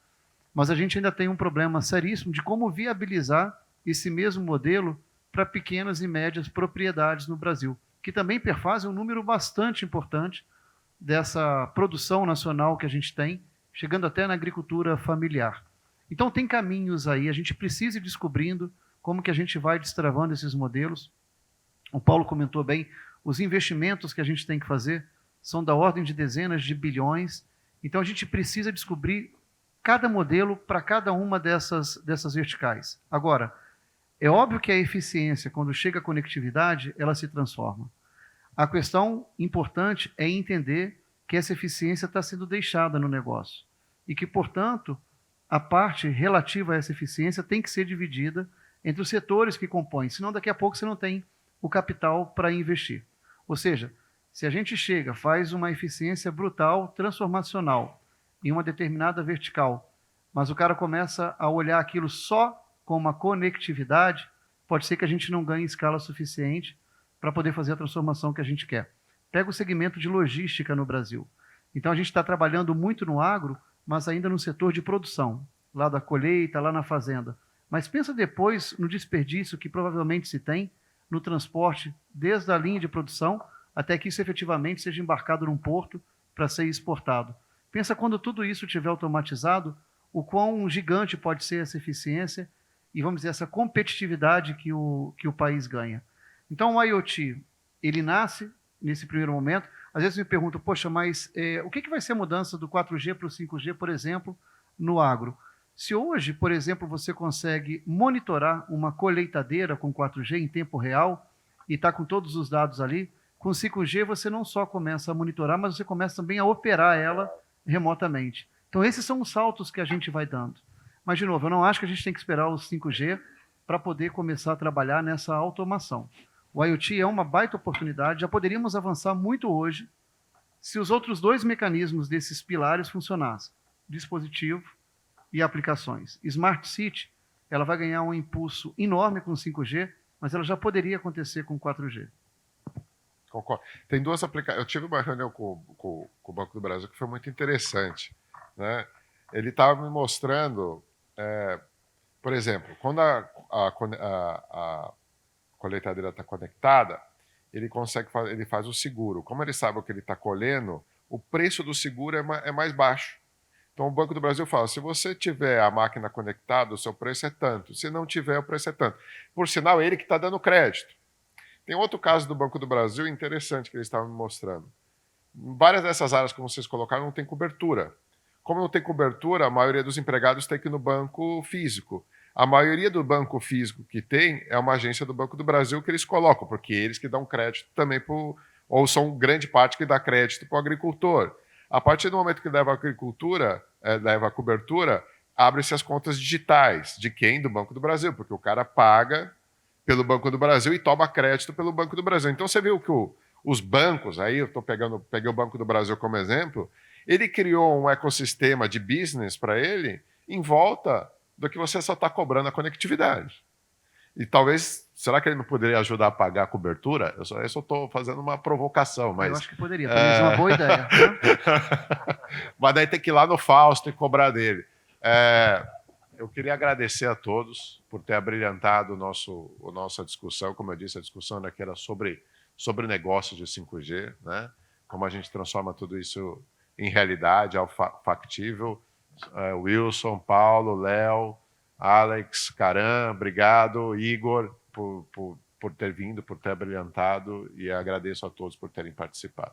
Mas a gente ainda tem um problema seríssimo de como viabilizar esse mesmo modelo para pequenas e médias propriedades no Brasil, que também perfazem um número bastante importante dessa produção nacional que a gente tem, chegando até na agricultura familiar. Então tem caminhos aí, a gente precisa ir descobrindo como que a gente vai destravando esses modelos. O Paulo comentou bem, os investimentos que a gente tem que fazer são da ordem de dezenas de bilhões, então a gente precisa descobrir cada modelo para cada uma dessas verticais. Agora, é óbvio que a eficiência, quando chega a conectividade, ela se transforma. A questão importante é entender que essa eficiência está sendo deixada no negócio e que, portanto, a parte relativa a essa eficiência tem que ser dividida entre os setores que compõem, senão daqui a pouco você não tem o capital para investir. Ou seja, se a gente chega, faz uma eficiência brutal, transformacional, em uma determinada vertical, mas o cara começa a olhar aquilo só com uma conectividade, pode ser que a gente não ganhe escala suficiente para poder fazer a transformação que a gente quer. Pega o segmento de logística no Brasil. Então a gente está trabalhando muito no agro, mas ainda no setor de produção, lá da colheita, lá na fazenda. Mas pensa depois no desperdício que provavelmente se tem no transporte, desde a linha de produção até que isso efetivamente seja embarcado num porto para ser exportado. Pensa quando tudo isso estiver automatizado, o quão gigante pode ser essa eficiência e, vamos dizer, essa competitividade que o país ganha. Então, o IoT, ele nasce nesse primeiro momento. Às vezes me perguntam, poxa, mas o que vai ser a mudança do 4G para o 5G, por exemplo, no agro? Se hoje, por exemplo, você consegue monitorar uma colheitadeira com 4G em tempo real e está com todos os dados ali, com 5G você não só começa a monitorar, mas você começa também a operar ela remotamente. Então, esses são os saltos que a gente vai dando. Mas, de novo, eu não acho que a gente tem que esperar o 5G para poder começar a trabalhar nessa automação. O IoT é uma baita oportunidade, já poderíamos avançar muito hoje se os outros dois mecanismos desses pilares funcionassem. Dispositivo e aplicações. Smart City, ela vai ganhar um impulso enorme com 5G, mas ela já poderia acontecer com 4G. Concordo. Tem duas aplicações. Eu tive uma reunião com o Banco do Brasil que foi muito interessante, né? Ele estava me mostrando, por exemplo, quando a colheitadeira está conectada, ele faz o seguro. Como ele sabe o que ele está colhendo, o preço do seguro é mais baixo. Então, o Banco do Brasil fala, se você tiver a máquina conectada, o seu preço é tanto. Se não tiver, o preço é tanto. Por sinal, é ele que está dando crédito. Tem outro caso do Banco do Brasil interessante que eles estavam me mostrando. Em várias dessas áreas, como vocês colocaram, não tem cobertura. Como não tem cobertura, a maioria dos empregados tem que ir no banco físico. A maioria do banco físico que tem é uma agência do Banco do Brasil que eles colocam, porque eles que dão crédito também, ou são grande parte que dá crédito para o agricultor. A partir do momento que leva a agricultura, leva a cobertura, abre-se as contas digitais. De quem? Do Banco do Brasil, porque o cara paga pelo Banco do Brasil e toma crédito pelo Banco do Brasil. Então você viu que os bancos, aí eu peguei o Banco do Brasil como exemplo, ele criou um ecossistema de business para ele em volta do que você só está cobrando a conectividade. E talvez, será que ele não poderia ajudar a pagar a cobertura? Eu só estou fazendo uma provocação, mas... Eu acho que poderia, talvez uma boa ideia. Né? Mas daí tem que ir lá no Fausto e cobrar dele. Eu queria agradecer a todos por ter abrilhantado a nossa discussão. Como eu disse, a discussão aqui era sobre negócios de 5G, né? Como a gente transforma tudo isso em realidade, ao factível. Wilson, Paulo, Léo, Alex, Caram, obrigado, Igor, por ter vindo, por ter abrilhantado, e agradeço a todos por terem participado.